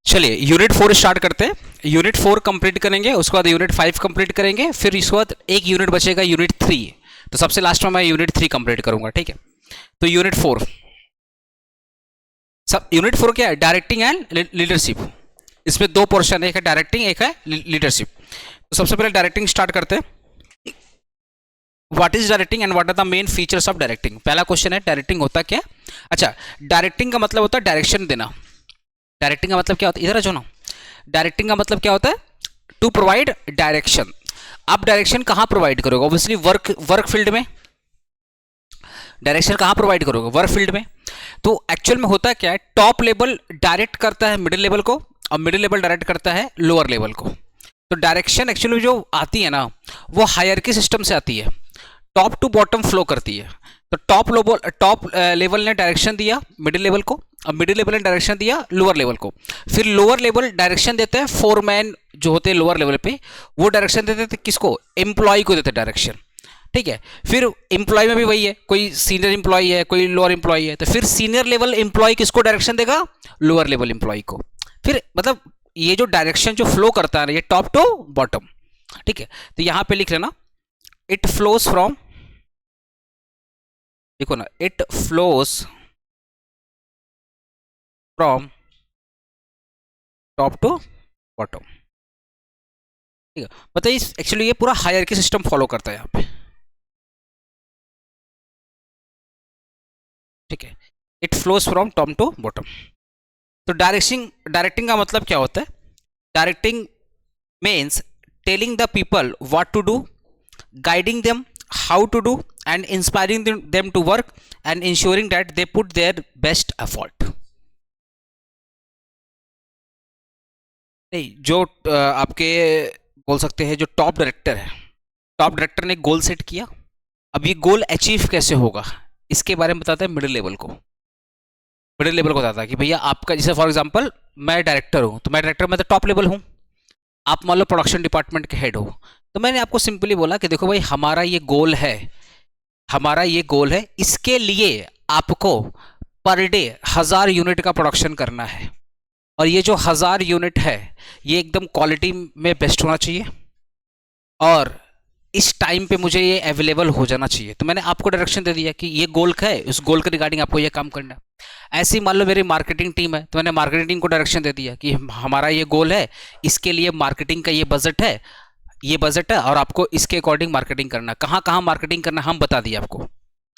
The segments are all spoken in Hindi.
चलिए यूनिट 4 स्टार्ट करते हैं। यूनिट 4 कंप्लीट करेंगे, उसके बाद यूनिट 5 कंप्लीट करेंगे, फिर इसके बाद एक यूनिट बचेगा यूनिट 3। तो सबसे लास्ट में मैं यूनिट 3 कंप्लीट करूंगा, ठीक है। तो यूनिट 4 सब यूनिट 4 क्या है? Directing and leadership. इसमें दो पोर्शन है, एक है डायरेक्टिंग, एक है लीडरशिप। तो सबसे पहले डायरेक्टिंग स्टार्ट करते हैं। What is directing and what are the main features of directing. पहला क्वेश्चन है डायरेक्टिंग होता क्या? अच्छा, डायरेक्टिंग का मतलब होता है डायरेक्शन देना। डायरेक्टिंग का मतलब क्या होता है? इधर आ जाओ ना। डायरेक्टिंग का मतलब क्या होता है? To provide direction. आप डायरेक्शन कहाँ प्रोवाइड करोगे? ऑब्वियसली वर्क फील्ड में। डायरेक्शन कहाँ प्रोवाइड करोगे? वर्क फील्ड में। तो एक्चुअल में होता क्या है, टॉप लेवल डायरेक्ट करता है मिडिल लेवल को, और मिडिल लेवल डायरेक्ट करता है लोअर लेवल को। तो डायरेक्शन एक्चुअली जो आती है ना, वो हायरार्की सिस्टम से आती है, टॉप टू बॉटम फ्लो करती है। तो टॉप लेवल ने डायरेक्शन दिया मिडिल लेवल को, और मिडिल लेवल ने डायरेक्शन दिया लोअर लेवल को। फिर लोअर लेवल डायरेक्शन देते हैं, फोरमैन जो होते हैं लोअर लेवल पे, वो डायरेक्शन देते थे किसको? एम्प्लॉय को देते डायरेक्शन, ठीक है। फिर एम्प्लॉय में भी वही है, कोई सीनियर एम्प्लॉय है, कोई लोअर एम्प्लॉय है, तो फिर सीनियर लेवल एम्प्लॉय किसको डायरेक्शन देगा? लोअर लेवल एम्प्लॉय को। फिर मतलब ये जो डायरेक्शन जो फ्लो करता है ना, ये टॉप टू बॉटम, ठीक है। तो यहां पे लिख लेना, इट फ्लोज फ्रॉम, देखो ना, it flows from top to bottom, ठीक है। मतलब इस एक्चुअली ये पूरा हायरार्की सिस्टम फॉलो करता है यहाँ पे, ठीक है। It flows from top to bottom. तो डायरेक्टिंग का मतलब क्या होता है? Directing means telling the people what to do, guiding them how to do, and inspiring them to work, and ensuring that they put their best effort। नहीं, जो आपके बोल सकते हैं जो टॉप डायरेक्टर है, टॉप डायरेक्टर ने गोल सेट किया, अब ये गोल अचीव कैसे होगा इसके बारे में बताता है मिडिल लेवल को। मिडिल लेवल को बताता है कि भैया आपका, जैसे फॉर एग्जांपल मैं डायरेक्टर हूँ, तो मैं डायरेक्टर में तो टॉप लेवल हूँ, आप मान लो प्रोडक्शन डिपार्टमेंट के हेड हो, तो मैंने आपको सिंपली बोला कि देखो भाई, हमारा ये गोल है, हमारा ये गोल है, इसके लिए आपको पर डे 1000 यूनिट का प्रोडक्शन करना है, और ये जो 1000 यूनिट है ये एकदम क्वालिटी में बेस्ट होना चाहिए, और इस टाइम पे मुझे ये अवेलेबल हो जाना चाहिए। तो मैंने आपको डायरेक्शन दे दिया कि ये गोल का है, उस गोल के रिगार्डिंग आपको ये काम करना है। ऐसे ही मान लो मेरी मार्केटिंग टीम है, तो मैंने मार्केटिंग टीम को डायरेक्शन दे दिया कि हमारा ये गोल है, इसके लिए मार्केटिंग का ये बजट है, ये बजट है, और आपको इसके अकॉर्डिंग मार्केटिंग करना, कहाँ कहाँ मार्केटिंग करना हम बता दिए आपको,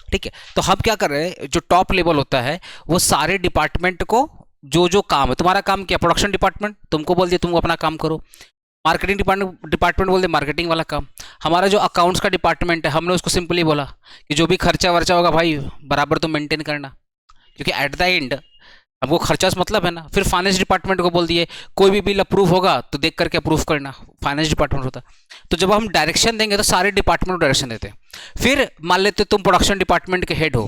ठीक है। तो हम क्या कर रहे हैं, जो टॉप लेवल होता है वो सारे डिपार्टमेंट को, जो जो काम है, तुम्हारा काम क्या? प्रोडक्शन डिपार्टमेंट तुमको बोल दिया तुम अपना काम करो, मार्केटिंग डिपार्टमेंट बोल दे मार्केटिंग वाला काम, हमारा जो अकाउंट्स का डिपार्टमेंट है, हमने उसको सिंपली बोला कि जो भी खर्चा वर्चा होगा भाई बराबर तो मेंटेन करना, क्योंकि एट द एंड हमको खर्चा से मतलब है ना। फिर फाइनेंस डिपार्टमेंट को बोल दिए कोई भी बिल अप्रूव होगा तो देख करके अप्रूव करना, फाइनेंस डिपार्टमेंट होता। तो जब हम डायरेक्शन देंगे तो सारे डिपार्टमेंट को डायरेक्शन देते हैं। फिर मान लेते तुम प्रोडक्शन डिपार्टमेंट के हेड हो,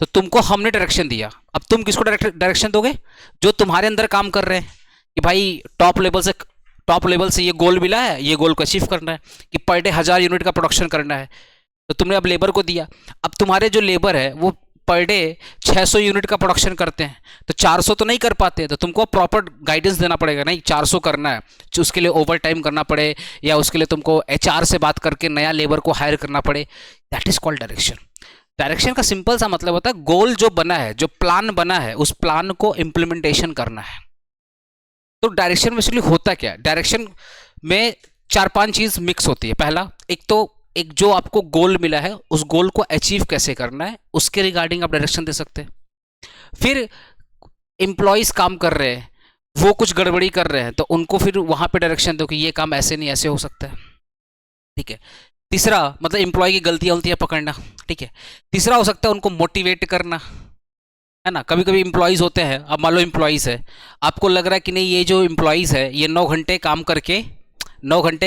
तो तुमको हमने डायरेक्शन दिया, अब तुम किसको डायरेक्शन दोगे? जो तुम्हारे अंदर काम कर रहे हैं कि भाई टॉप लेवल से ये गोल मिला है, ये गोल को अचीव करना है कि पर डे 1000 यूनिट का प्रोडक्शन करना है, तो तुमने अब लेबर को दिया। अब तुम्हारे जो लेबर है वो पर डे 600 यूनिट का प्रोडक्शन करते हैं, तो 400 तो नहीं कर पाते, तो तुमको प्रॉपर गाइडेंस देना पड़ेगा, नहीं 400 करना है, उसके लिए ओवर टाइम करना पड़े, या उसके लिए तुमको HR से बात करके नया लेबर को हायर करना पड़े। That is called direction. Direction का सिंपल सा मतलब होता है गोल जो बना है, जो प्लान बना है, उस प्लान को इम्प्लीमेंटेशन करना है। तो डायरेक्शन में एक्चुअली होता क्या है? डायरेक्शन में 4-5 चीज मिक्स होती है। पहला, एक जो आपको गोल मिला है, उस गोल को अचीव कैसे करना है, उसके रिगार्डिंग आप डायरेक्शन दे सकते हैं। फिर एम्प्लॉयज काम कर रहे हैं, वो कुछ गड़बड़ी कर रहे हैं, तो उनको फिर वहां पे डायरेक्शन दो कि ये काम ऐसे नहीं ऐसे हो सकता है, ठीक है। तीसरा मतलब एम्प्लॉय की गलतियां उल्तियां पकड़ना, ठीक है। तीसरा हो सकता है उनको मोटिवेट करना, है ना। कभी कभी एम्प्लॉयज़ होते हैं, अब मान लो एम्प्लॉयज़ है, आपको लग रहा है कि नहीं ये जो एम्प्लॉयज़ है ये 9 घंटे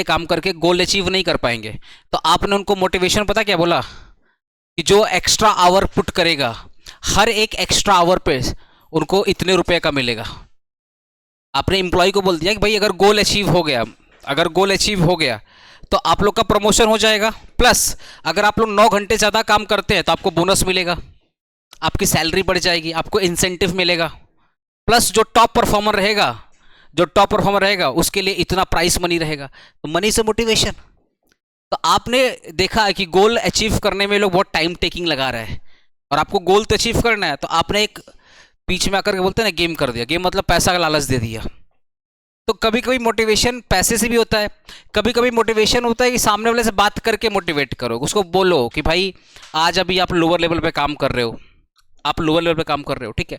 काम करके गोल अचीव नहीं कर पाएंगे, तो आपने उनको मोटिवेशन पता क्या बोला कि जो एक्स्ट्रा आवर पुट करेगा, हर एक एक्स्ट्रा आवर पे उनको इतने रुपए का मिलेगा। आपने एम्प्लॉय को बोल दिया कि भाई अगर गोल अचीव हो गया तो आप लोग का प्रमोशन हो जाएगा, प्लस अगर आप लोग 9 घंटे ज़्यादा काम करते हैं तो आपको बोनस मिलेगा, आपकी सैलरी बढ़ जाएगी, आपको इंसेंटिव मिलेगा, प्लस जो टॉप परफॉर्मर रहेगा, जो टॉप परफॉर्मर रहेगा उसके लिए इतना प्राइस मनी रहेगा, तो मनी से मोटिवेशन। तो आपने देखा है कि गोल अचीव करने में लोग बहुत टाइम टेकिंग लगा रहे हैं, और आपको गोल तो अचीव करना है, तो आपने एक बीच में आकर के बोलते हैं ना गेम कर दिया, गेम मतलब पैसा का लालच दे दिया। तो कभी कभी मोटिवेशन पैसे से भी होता है, कभी कभी मोटिवेशन होता है कि सामने वाले से बात करके मोटिवेट करो, उसको बोलो कि भाई आज अभी आप लोअर लेवल पे काम कर रहे हो, आप लोअर लेवल पे काम कर रहे हो, ठीक है,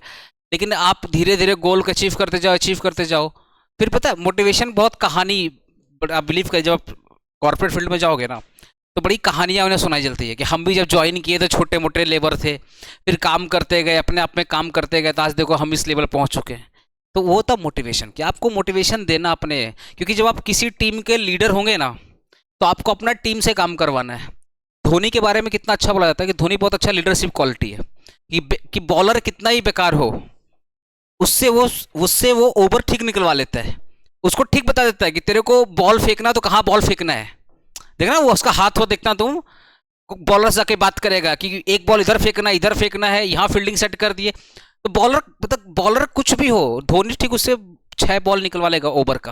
लेकिन आप धीरे धीरे गोल को अचीव करते जाओ, अचीव करते जाओ। फिर पता है मोटिवेशन बहुत कहानी, आप बिलीव करें, जब आप कॉर्पोरेट फील्ड में जाओगे ना तो बड़ी कहानियाँ उन्हें सुनाई चलती है कि हम भी जब ज्वाइन किए तो छोटे मोटे लेबर थे, फिर काम करते गए, अपने आप में काम करते गए, तो आज देखो हम इस लेवल पहुँच चुके हैं। तो वो था मोटिवेशन, कि आपको मोटिवेशन देना अपने, क्योंकि जब आप किसी टीम के लीडर होंगे ना तो आपको अपना टीम से काम करवाना है। धोनी के बारे में कितना अच्छा बोला जाता है कि धोनी बहुत अच्छा लीडरशिप क्वालिटी है, कि बॉलर कितना ही बेकार हो उससे वो ओवर ठीक निकलवा लेता है, उसको ठीक बता देता है कि तेरे को बॉल फेंकना तो कहाँ बॉल फेंकना है, देखना वो उसका हाथ हो, देखना तुम बॉलर से जाके बात करेगा कि एक बॉल इधर फेंकना है, यहाँ फील्डिंग सेट कर दिए। तो बॉलर मतलब बॉलर कुछ भी हो, धोनी ठीक उससे 6 बॉल निकलवा लेगा ओवर का,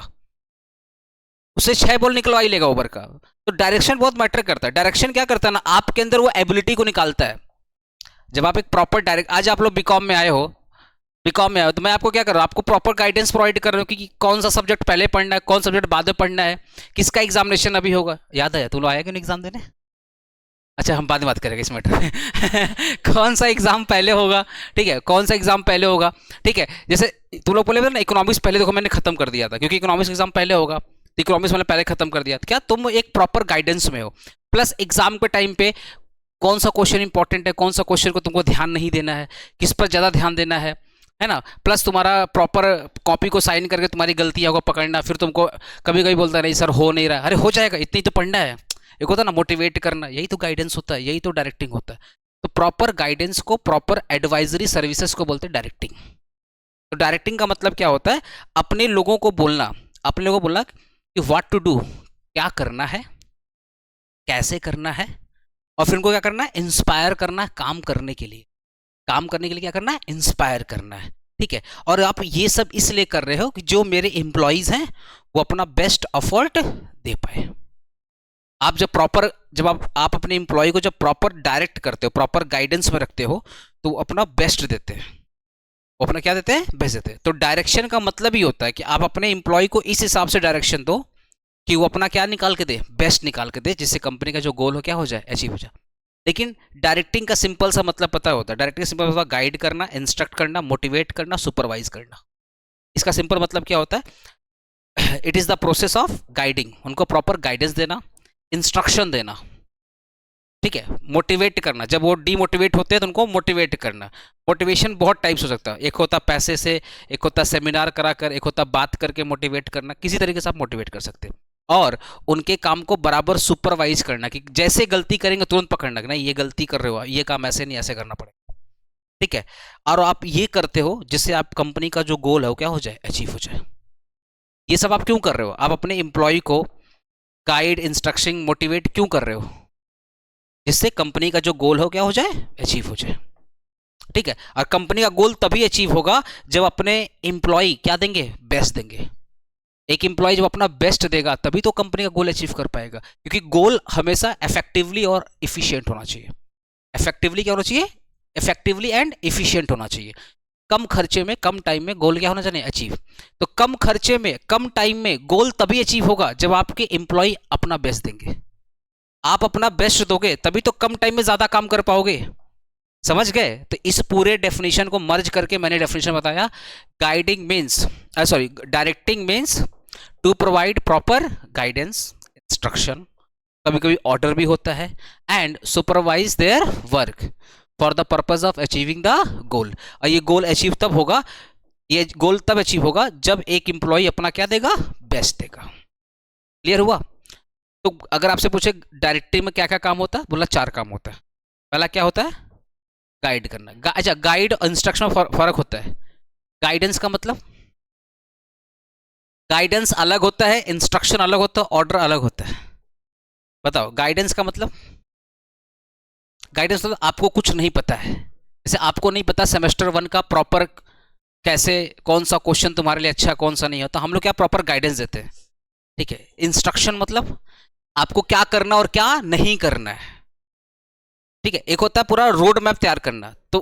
उससे 6 बॉल निकलवा ही लेगा ओवर का। तो डायरेक्शन बहुत मैटर करता है। डायरेक्शन क्या करता है ना, आपके अंदर वो एबिलिटी को निकालता है। जब आप एक प्रॉपर डायरेक्ट, आज आप लोग बीकॉम में आए हो, तो मैं आपको क्या कर रहा हूँ, आपको प्रॉपर गाइडेंस प्रोवाइड कर रहा हूँ कि कौन सा सब्जेक्ट पहले पढ़ना है, कौन सा सब्जेक्ट बाद में पढ़ना है, किसका एग्जामिनेशन अभी होगा। याद है, तुम लोग आया क्यों एग्जाम देने? अच्छा, हम बाद में बात करेंगे इस मैटर में कौन सा एग्जाम पहले होगा, ठीक है, कौन सा एग्जाम पहले होगा, ठीक है। जैसे तुम लोग बोले ना इकोनॉमिक्स पहले, देखो मैंने खत्म कर दिया था क्योंकि इकोनॉमिक्स एग्जाम पहले होगा, तो इकोनॉमिक्स मैंने पहले खत्म कर दिया। क्या तुम एक प्रॉपर गाइडेंस में हो, प्लस एग्जाम के टाइम पे कौन सा क्वेश्चन इंपॉर्टेंट है, कौन सा क्वेश्चन को तुमको ध्यान नहीं देना है, किस पर ज़्यादा ध्यान देना है ना, प्लस तुम्हारा प्रॉपर कॉपी को साइन करके तुम्हारी गलतियां को पकड़ना। फिर तुमको कभी कभी बोलता है नहीं सर हो नहीं रहा, अरे हो जाएगा, इतनी तो पढ़ना है। एक होता है ना मोटिवेट करना, यही तो गाइडेंस होता है, यही तो डायरेक्टिंग होता है। तो प्रॉपर गाइडेंस को, प्रॉपर एडवाइजरी सर्विसेज को बोलते हैं डायरेक्टिंग। तो डायरेक्टिंग का मतलब क्या होता है, अपने लोगों को बोलना, अपने लोगों को बोलना कि व्हाट टू डू, क्या करना है, कैसे करना है, और फिर उनको क्या करना है, इंस्पायर करना है काम करने के लिए। काम करने के लिए क्या करना है, इंस्पायर करना है, ठीक है। और आप ये सब इसलिए कर रहे हो कि जो मेरे एम्प्लॉइज हैं वो अपना बेस्ट एफर्ट दे पाए। आप जब आप अपने एम्प्लॉय को जब प्रॉपर डायरेक्ट करते हो, प्रॉपर गाइडेंस में रखते हो, तो वो अपना बेस्ट देते हैं, वो अपना क्या देते हैं, बेस्ट देते हैं। तो डायरेक्शन का मतलब ही होता है कि आप अपने एम्प्लॉय को इस हिसाब से डायरेक्शन दो कि वो अपना क्या निकाल के दे, बेस्ट निकाल के दे, जिससे कंपनी का जो गोल हो क्या हो जाए, अचीव हो जाए। लेकिन डायरेक्टिंग का सिंपल सा मतलब पता होता है, डायरेक्टिंग सिंपल मतलब गाइड करना, इंस्ट्रक्ट करना, मोटिवेट करना, सुपरवाइज करना। इसका सिंपल मतलब क्या होता है, it is the process of guiding, उनको प्रॉपर गाइडेंस देना, इंस्ट्रक्शन देना, ठीक है, मोटिवेट करना। जब वो डीमोटिवेट होते हैं तो उनको मोटिवेट करना। मोटिवेशन बहुत टाइप्स हो सकता है, एक होता पैसे से, एक होता सेमिनार कराकर, एक होता बात करके मोटिवेट करना, किसी तरीके से आप मोटिवेट कर सकते हैं। और उनके काम को बराबर सुपरवाइज करना, कि जैसे गलती करेंगे तुरंत पकड़ना कि नहीं ये गलती कर रहे हो, ये काम ऐसे नहीं ऐसे करना पड़ेगा, ठीक है। और आप ये करते हो जिससे आप कंपनी का जो गोल है वो क्या हो जाए, अचीव हो जाए। ये सब आप क्यों कर रहे हो, आप अपने एम्प्लॉय को गाइड, इंस्ट्रक्शन, मोटिवेट क्यों कर रहे हो, जिससे कंपनी का जो गोल हो क्या हो जाए, अचीव हो जाए, ठीक है। और कंपनी का गोल तभी अचीव होगा जब अपने एम्प्लॉय क्या देंगे, बेस्ट देंगे। एक एम्प्लॉय जब अपना बेस्ट देगा तभी तो कंपनी का गोल अचीव कर पाएगा, क्योंकि गोल हमेशा इफेक्टिवली और इफिशिएंट होना चाहिए। इफेक्टिवली क्या होना चाहिए, इफेक्टिवली एंड इफिशिएंट होना चाहिए। कम खर्चे में कम टाइम में गोल क्या होना चाहिए, अचीव। तो कम खर्चे में कम टाइम में गोल तभी अचीव होगा जब आपके एम्प्लॉय अपना बेस्ट देंगे। आप अपना बेस्ट दोगे तभी तो कम टाइम में ज्यादा काम कर पाओगे, समझ गए। तो इस पूरे डेफिनेशन को मर्ज करके मैंने डेफिनेशन बताया, guiding means sorry directing means to provide proper guidance, instruction, कभी कभी ऑर्डर भी होता है, and supervise their work for the purpose of achieving the goal. और ये गोल अचीव तब होगा, ये गोल तब अचीव होगा जब एक एम्प्लॉय अपना क्या देगा, बेस्ट देगा। क्लियर हुआ। तो अगर आपसे पूछे डायरेक्टिंग में क्या क्या काम होता है, बोला 4 काम होता है। पहला क्या होता है, गाइड करना। अच्छा, गाइड और इंस्ट्रक्शन में फर्क होता है। गाइडेंस का मतलब, गाइडेंस अलग होता है, इंस्ट्रक्शन अलग होता है, ऑर्डर अलग होता है। बताओ गाइडेंस का मतलब, गाइडेंस मतलब आपको कुछ नहीं पता है, जैसे आपको नहीं पता सेमेस्टर 1 का प्रॉपर कैसे, कौन सा क्वेश्चन तुम्हारे लिए अच्छा, कौन सा नहीं होता, हम लोग क्या प्रॉपर गाइडेंस देते हैं। ठीक है, इंस्ट्रक्शन मतलब आपको क्या करना और क्या नहीं करना है। ठीक है, एक होता है पूरा रोड मैप तैयार करना, तो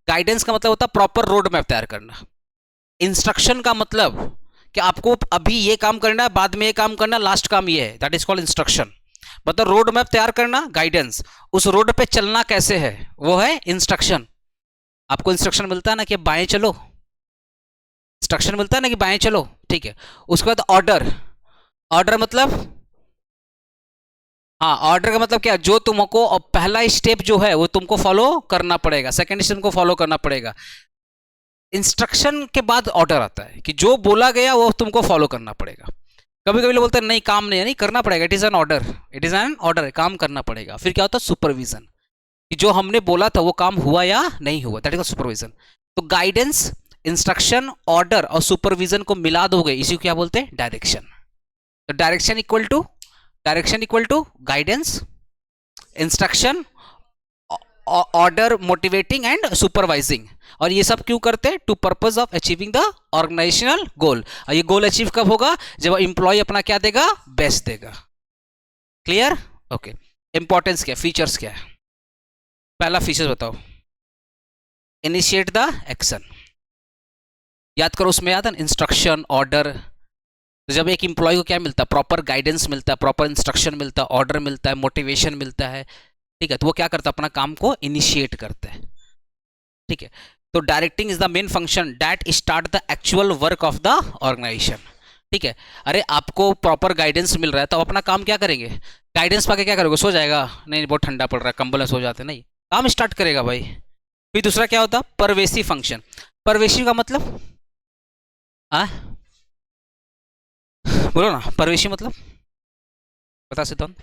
गाइडेंस का मतलब होता है प्रॉपर रोड मैप तैयार करना। इंस्ट्रक्शन का मतलब कि आपको अभी ये काम करना है, बाद में ये काम करना, लास्ट काम ये है, दैट इज कॉल्ड इंस्ट्रक्शन। मतलब रोड मैप तैयार करना गाइडेंस, उस रोड पे चलना कैसे है वो है इंस्ट्रक्शन। आपको इंस्ट्रक्शन मिलता है ना कि बाएं चलो, इंस्ट्रक्शन मिलता है ना कि बाएं चलो, ठीक है। उसके बाद ऑर्डर, ऑर्डर मतलब, हाँ ऑर्डर का मतलब क्या, जो तुमको पहला स्टेप जो है वो तुमको फॉलो करना पड़ेगा, सेकंड स्टेप को फॉलो करना पड़ेगा। इंस्ट्रक्शन के बाद ऑर्डर आता है कि जो बोला गया वो तुमको फॉलो करना पड़ेगा। कभी कभी लोग बोलते हैं नहीं काम नहीं है, नहीं करना पड़ेगा, it is an order, it is an order, काम करना पड़ेगा। फिर क्या होता है सुपरविजन, कि जो हमने बोला था वो काम हुआ या नहीं हुआ, दैट इज सुपरविजन। तो गाइडेंस, इंस्ट्रक्शन, ऑर्डर और सुपरविजन को मिला दोगे, इसी को क्या बोलते हैं, डायरेक्शन। तो direction equal to guidance, instruction, order, motivating and supervising. और ये सब क्यों करते हैं, to purpose of achieving the organisational goal. और ये गोल अचीव कब होगा, जब एम्प्लॉय अपना क्या देगा, बेस्ट देगा। Clear, okay. इंपॉर्टेंस क्या, फीचर्स क्या है, पहला फीचर्स बताओ, इनिशिएट द एक्शन। याद करो, उसमें याद है इंस्ट्रक्शन, ऑर्डर। तो जब एक एम्प्लॉय को क्या मिलता है, प्रॉपर गाइडेंस मिलता है, प्रॉपर इंस्ट्रक्शन मिलता है, ऑर्डर मिलता है, मोटिवेशन मिलता है, ठीक है, तो वो क्या करता है, अपना काम को इनिशिएट करता है। ठीक है, तो directing is the main function that start the actual work of the organization. ठीक है, अरे आपको प्रॉपर गाइडेंस मिल रहा है तो आप अपना काम क्या करेंगे, गाइडेंस पाके क्या करोगे, सो जाएगा, नहीं बहुत ठंडा पड़ रहा है, कंबल में सो जाते, नहीं, काम स्टार्ट करेगा भाई। फिर दूसरा क्या होता, परवेसिव फंक्शन। परवेसिव का मतलब, आ बोलो ना, परवेसिव मतलब बता सकता हूँ।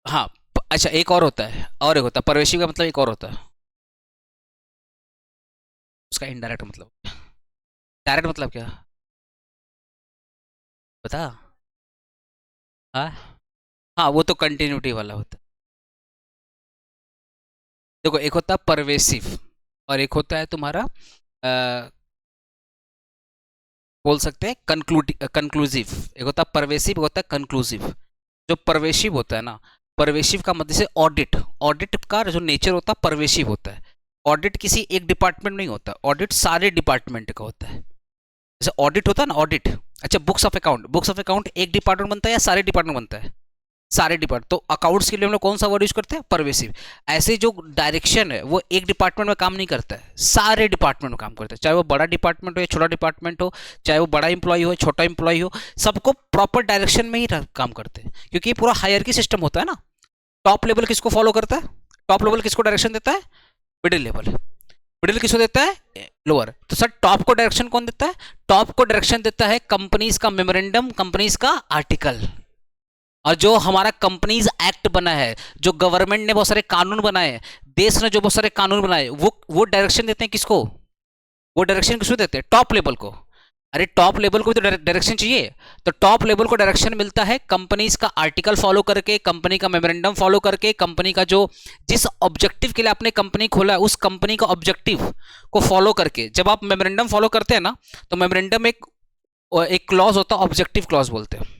हाँ, अच्छा एक और होता है, और एक होता है परवेशिव का मतलब, एक और होता है उसका इनडायरेक्ट मतलब। डायरेक्ट मतलब क्या, बता। हाँ, हाँ वो तो कंटिन्यूटी वाला होता है। देखो एक होता है परवेसिव और एक होता है तुम्हारा बोल सकते हैं कंक्लूसिव। एक होता है परवेसिव, एक होता है कंक्लूसिव। जो परवेसिव होता है ना, परवेसिव का मतलब, जैसे ऑडिट, ऑडिट का जो नेचर होता है परवेसिव होता है। ऑडिट किसी एक डिपार्टमेंट नहीं होता, ऑडिट सारे डिपार्टमेंट का होता है। जैसे ऑडिट होता है ना, ऑडिट, अच्छा books of account, books of account एक डिपार्टमेंट बनता है या सारे डिपार्टमेंट बनता है, सारे डिपार्ट, तो अकाउंट्स के लिए हम लोग कौन सा वर्ड यूज करते हैं, परवेसिव। ऐसे जो डायरेक्शन है वो एक डिपार्टमेंट में काम नहीं करता है, सारे डिपार्टमेंट में काम करता है, चाहे वो बड़ा डिपार्टमेंट हो या छोटा डिपार्टमेंट हो, चाहे वो बड़ा इंप्लॉय हो छोटा इंप्लॉय हो, सबको प्रॉपर डायरेक्शन में ही काम करते हैं। क्योंकि ये पूरा हायरार्की सिस्टम होता है ना, टॉप लेवल किसको फॉलो करता है, टॉप लेवल किसको डायरेक्शन देता है, मिडिल लेवल, मिडिल किसको देता है, लोअर। तो सर टॉप को डायरेक्शन कौन देता है, टॉप को डायरेक्शन देता है कंपनीज का मेमोरेंडम, कंपनीज का आर्टिकल। और जो हमारा कंपनीज एक्ट बना है, जो गवर्नमेंट ने बहुत सारे कानून बनाए हैं, देश ने जो बहुत सारे कानून बनाए, वो डायरेक्शन देते हैं किसको, वो डायरेक्शन किसको देते हैं, टॉप लेवल को। अरे टॉप लेवल को भी तो डायरेक्शन चाहिए, तो टॉप लेवल को डायरेक्शन मिलता है कंपनीज का आर्टिकल फॉलो करके, कंपनी का मेमोरेंडम फॉलो करके, कंपनी का जो जिस ऑब्जेक्टिव के लिए आपने कंपनी खोला है उस कंपनी का ऑब्जेक्टिव को फॉलो करके। जब आप मेमोरेंडम फॉलो करते हैं ना, तो मेमोरेंडम एक क्लॉज होता है, ऑब्जेक्टिव क्लॉज बोलते हैं।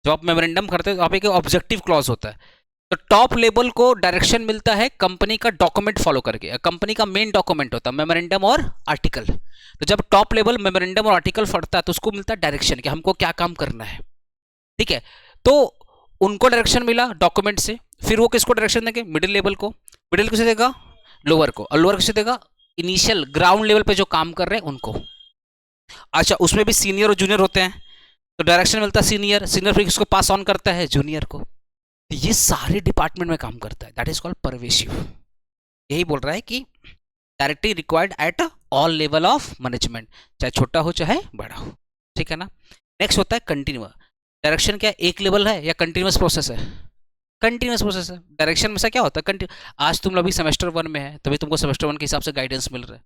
जब आप मेमोरेंडम करते हैं तो आप एक ऑब्जेक्टिव क्लॉज होता है। तो टॉप लेवल को डायरेक्शन मिलता है कंपनी का डॉक्यूमेंट फॉलो करके, कंपनी का मेन डॉक्यूमेंट होता है मेमोरेंडम और आर्टिकल। तो जब टॉप लेवल मेमोरेंडम और आर्टिकल पढ़ता है तो उसको मिलता है डायरेक्शन कि हमको क्या काम करना है। ठीक है, तो उनको डायरेक्शन मिला डॉक्यूमेंट से, फिर वो किसको डायरेक्शन देंगे, मिडिल लेवल को, मिडिल किसे देगा, लोअर को, और लोअर किसे देगा, इनिशियल ग्राउंड लेवल पे जो काम कर रहे हैं उनको। अच्छा उसमें भी सीनियर और जूनियर होते हैं, तो डायरेक्शन मिलता है सीनियर, सीनियर फिर किसको पास ऑन करता है, जूनियर को। तो ये सारे डिपार्टमेंट में काम करता है, दैट इज कॉल्ड परवेसिव। यही बोल रहा है कि directing required at all level of management, चाहे छोटा हो चाहे बड़ा हो। ठीक है ना। नेक्स्ट होता है कंटिन्यूअस। डायरेक्शन क्या एक लेवल है या कंटिन्यूअस प्रोसेस है, कंटिन्यूअस प्रोसेस है। डायरेक्शन में से क्या होता है, आज तुम अभी सेमेस्टर 1 में है, तभी तुमको सेमेस्टर 1 के हिसाब से गाइडेंस मिल रहा है।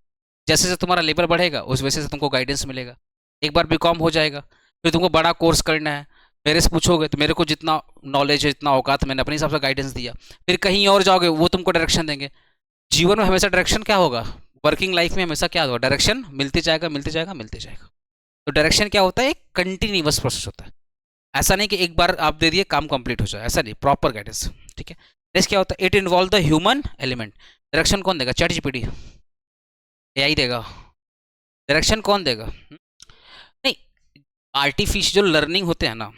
जैसे जैसे तुम्हारा लेवल बढ़ेगा उस वजह से तुमको गाइडेंस मिलेगा। एक बार बीकॉम हो जाएगा, फिर तुमको बड़ा कोर्स करना है, मेरे से पूछोगे तो मेरे को जितना नॉलेज है, जितना औकात, मैंने अपने हिसाब से गाइडेंस दिया। फिर कहीं और जाओगे, वो तुमको डायरेक्शन देंगे। जीवन में हमेशा डायरेक्शन क्या होगा, वर्किंग लाइफ में हमेशा क्या होगा, डायरेक्शन मिलते जाएगा मिलते जाएगा मिलते जाएगा। तो डायरेक्शन क्या होता है, एक कंटिन्यूअस प्रोसेस होता है। ऐसा नहीं कि एक बार आप दे दिए काम कंप्लीट हो जाए, ऐसा नहीं, प्रॉपर गाइडेंस। ठीक है। नेक्स्ट क्या होता है, it involve the human element. Direction कौन देगा, चैट जीपीटी, एआई देगा? डायरेक्शन कौन देगा? नहीं, आर्टिफिशियल लर्निंग होते हैं ना,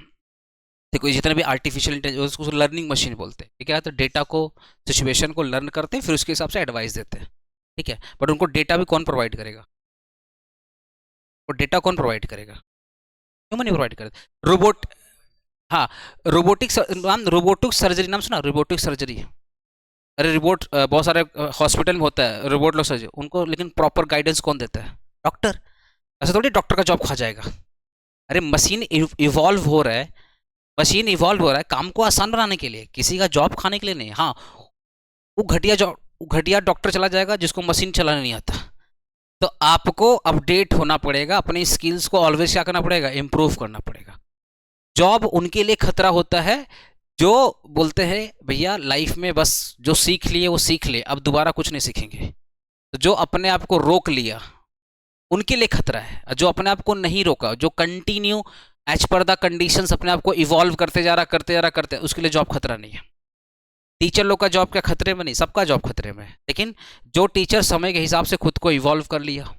देखो जितने भी आर्टिफिशियल इंटेलिजेंस उसको लर्निंग मशीन बोलते हैं। ठीक है, तो डेटा को, सिचुएशन को लर्न करते हैं, फिर उसके हिसाब से एडवाइस देते हैं। ठीक है, बट उनको डेटा भी कौन प्रोवाइड करेगा, वो डेटा कौन प्रोवाइड करेगा, ह्यूमन ही प्रोवाइड करेगा। रोबोट, हाँ, रोबोटिक नाम, रोबोटिक सर्जरी नाम सुना, रोबोटिक सर्जरी। अरे रोबोट बहुत सारे हॉस्पिटल में होता है रोबोट लोग सर्जरी, उनको लेकिन प्रॉपर गाइडेंस कौन देता है, डॉक्टर। ऐसा थोड़ी डॉक्टर का जॉब खा जाएगा। अरे मशीन इवॉल्व हो रहा है, मशीन इवॉल्व हो रहा है काम को आसान बनाने के लिए, किसी का जॉब खाने के लिए नहीं। हाँ, वो घटिया जॉब, घटिया डॉक्टर चला जाएगा जिसको मशीन चलाना नहीं आता। तो आपको अपडेट होना पड़ेगा, अपनी स्किल्स को ऑलवेज क्या करना पड़ेगा, इम्प्रूव करना पड़ेगा। जॉब उनके लिए खतरा होता है जो बोलते हैं भैया लाइफ में बस जो सीख लिए वो सीख लिए, अब दोबारा कुछ नहीं सीखेंगे। तो जो अपने आप को रोक लिया उनके लिए खतरा है। जो अपने आप को नहीं रोका, जो continue as per the conditions अपने आप को इवॉल्व करते जा रहा करते, उसके लिए जॉब खतरा नहीं है। टीचर लोग का जॉब क्या खतरे में नहीं, सबका जॉब खतरे में है। लेकिन जो टीचर समय के हिसाब से खुद को इवॉल्व कर लिया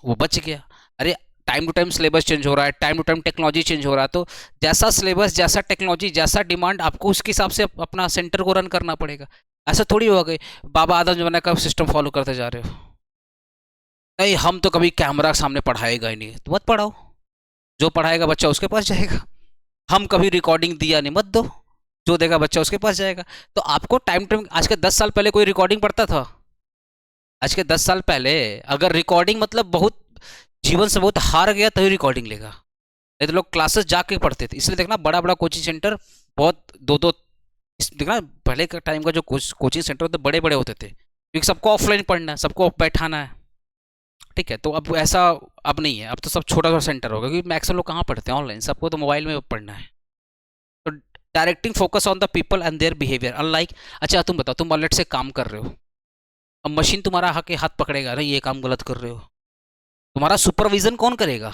वो बच गया। अरे time to time syllabus change हो रहा है, time to time technology change हो रहा है, तो जैसा सिलेबस, जैसा टेक्नोलॉजी, जैसा डिमांड, आपको उसके हिसाब से अपना सेंटर को रन करना पड़ेगा। ऐसा थोड़ी होगा कि बाबा आदम जमाना का सिस्टम फॉलो करते जा रहे हो। नहीं, हम तो कभी कैमरा सामने पढ़ाएगा ही नहीं, तो मत पढ़ाओ। जो पढ़ाएगा बच्चा उसके पास जाएगा। हम कभी रिकॉर्डिंग दिया नहीं, मत दो, जो देगा बच्चा उसके पास जाएगा। तो आपको टाइम टाइम, आज के 10 साल पहले कोई रिकॉर्डिंग पढ़ता था? आज के 10 साल पहले अगर रिकॉर्डिंग मतलब बहुत जीवन से बहुत हार गया तभी रिकॉर्डिंग लेगा, नहीं तो लोग क्लासेस जाके पढ़ते थे। इसलिए देखना बड़ा बड़ा कोचिंग सेंटर बहुत दो दो, देखना पहले का टाइम का जो कोचिंग सेंटर होते बड़े बड़े होते थे, क्योंकि सबको ऑफलाइन पढ़ना है, सबको बैठाना है। ठीक है, तो अब ऐसा अब नहीं है, अब तो सब छोटा छोटा सेंटर होगा, क्योंकि मैक्सिमम लोग कहाँ पढ़ते हैं, ऑनलाइन, सबको तो मोबाइल में पढ़ना है। तो directing focus on the people and their behaviour unlike. अच्छा तुम बताओ, तुम वॉलेट से काम कर रहे हो, अब मशीन तुम्हारा के हाथ पकड़ेगा, अरे ये काम गलत कर रहे हो, तुम्हारा सुपरविजन कौन करेगा,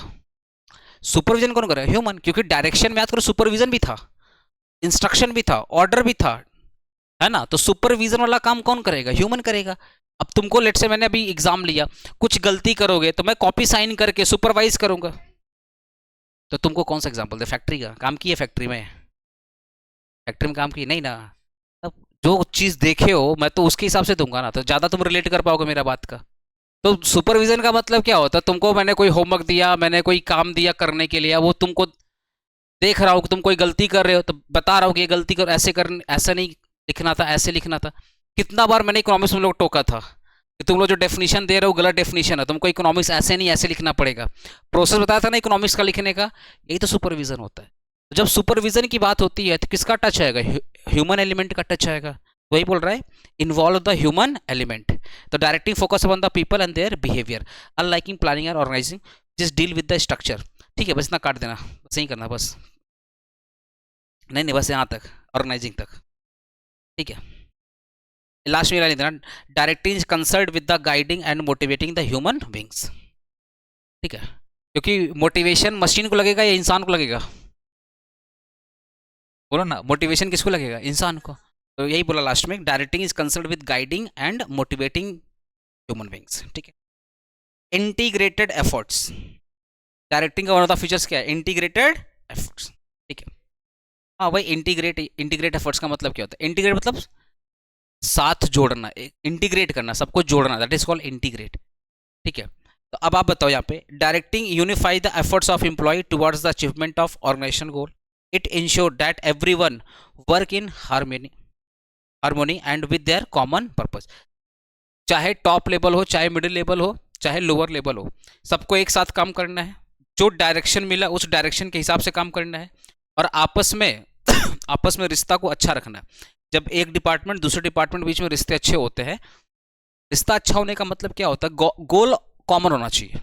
सुपरविजन कौन करेगा, ह्यूमन। क्योंकि डायरेक्शन में याद करो सुपरविजन भी था, इंस्ट्रक्शन भी था, ऑर्डर भी था, है ना। तो सुपरविजन वाला काम कौन करेगा, ह्यूमन करेगा। अब तुमको लेट से मैंने अभी एग्जाम लिया, कुछ गलती करोगे तो मैं कॉपी साइन करके सुपरवाइज करूंगा। तो तुमको कौन सा एग्जाम्पल दे, फैक्ट्री का काम की है, फैक्ट्री में, फैक्ट्री में काम की नहीं ना। अब जो चीज़ देखे हो मैं तो उसके हिसाब से दूंगा ना, तो ज़्यादा तुम रिलेट कर पाओगे मेरा बात का। तो सुपरविजन का मतलब क्या होता है, तुमको मैंने कोई होमवर्क दिया, मैंने कोई काम दिया करने के लिए, वो तुमको देख रहा हूँ कि तुम कोई गलती कर रहे हो, तो बता रहा हूँ कि ये गलती कर, ऐसे कर, ऐसा नहीं लिखना था, ऐसे लिखना था। कितना बार मैंने इकोनॉमिक्स में लोग टोका था कि तुम लोग जो डेफिनेशन दे रहे हो गलत डेफिनेशन है, तुमको इकोनॉमिक्स ऐसे नहीं ऐसे लिखना पड़ेगा। प्रोसेस बताया था ना इकोनॉमिक्स का लिखने का, यही तो सुपरविजन होता है। तो जब सुपरविजन की बात होती है तो किसका टच आएगा, ह्यूमन एलिमेंट का टच आएगा। वही बोल रहा है, इन्वॉल्व द ह्यूमन एलिमेंट। तो directing focus on the people and their behaviour, unliking planning और organising, just deal with the structure. ठीक है, बस इतना काट देना, बस यही करना, बस नहीं नहीं, बस यहाँ तक, ऑर्गेनाइजिंग तक। ठीक है, लास्ट में लिख देना, directing is concern with the guiding and motivating the human beings. ठीक है, क्योंकि मोटिवेशन मशीन को लगेगा या इंसान को लगेगा, बोलो ना, मोटिवेशन किसको लगेगा, इंसान को। तो यही बोला लास्ट में, directing is concern with guiding and motivating human beings. ठीक है, इंटीग्रेटेड एफर्ट्स, डायरेक्टिंग का वन ऑफ द फीचर्स क्या है, इंटीग्रेटेड एफर्ट्स। ठीक है, हाँ भाई, इंटीग्रेट एफर्ट्स का मतलब क्या होता है, इंटीग्रेट मतलब साथ जोड़ना, इंटीग्रेट करना, सबको जोड़ना, दैट इज कॉल्ड इंटीग्रेट। ठीक है, तो अब आप बताओ यहाँ पे, directing unify the efforts of employ towards the achievement of organization goal, it ensure that everyone work in harmony and with their common purpose. चाहे टॉप लेवल हो, चाहे मिडिल लेवल हो, चाहे लोअर लेवल हो, सबको एक साथ काम करना है, जो डायरेक्शन मिला उस डायरेक्शन के हिसाब से काम करना है, और आपस में आपस में रिश्ता को अच्छा रखना है। जब एक डिपार्टमेंट दूसरे डिपार्टमेंट बीच में रिश्ते अच्छे होते हैं, रिश्ता अच्छा होने का मतलब क्या होता है, गोल कॉमन होना चाहिए।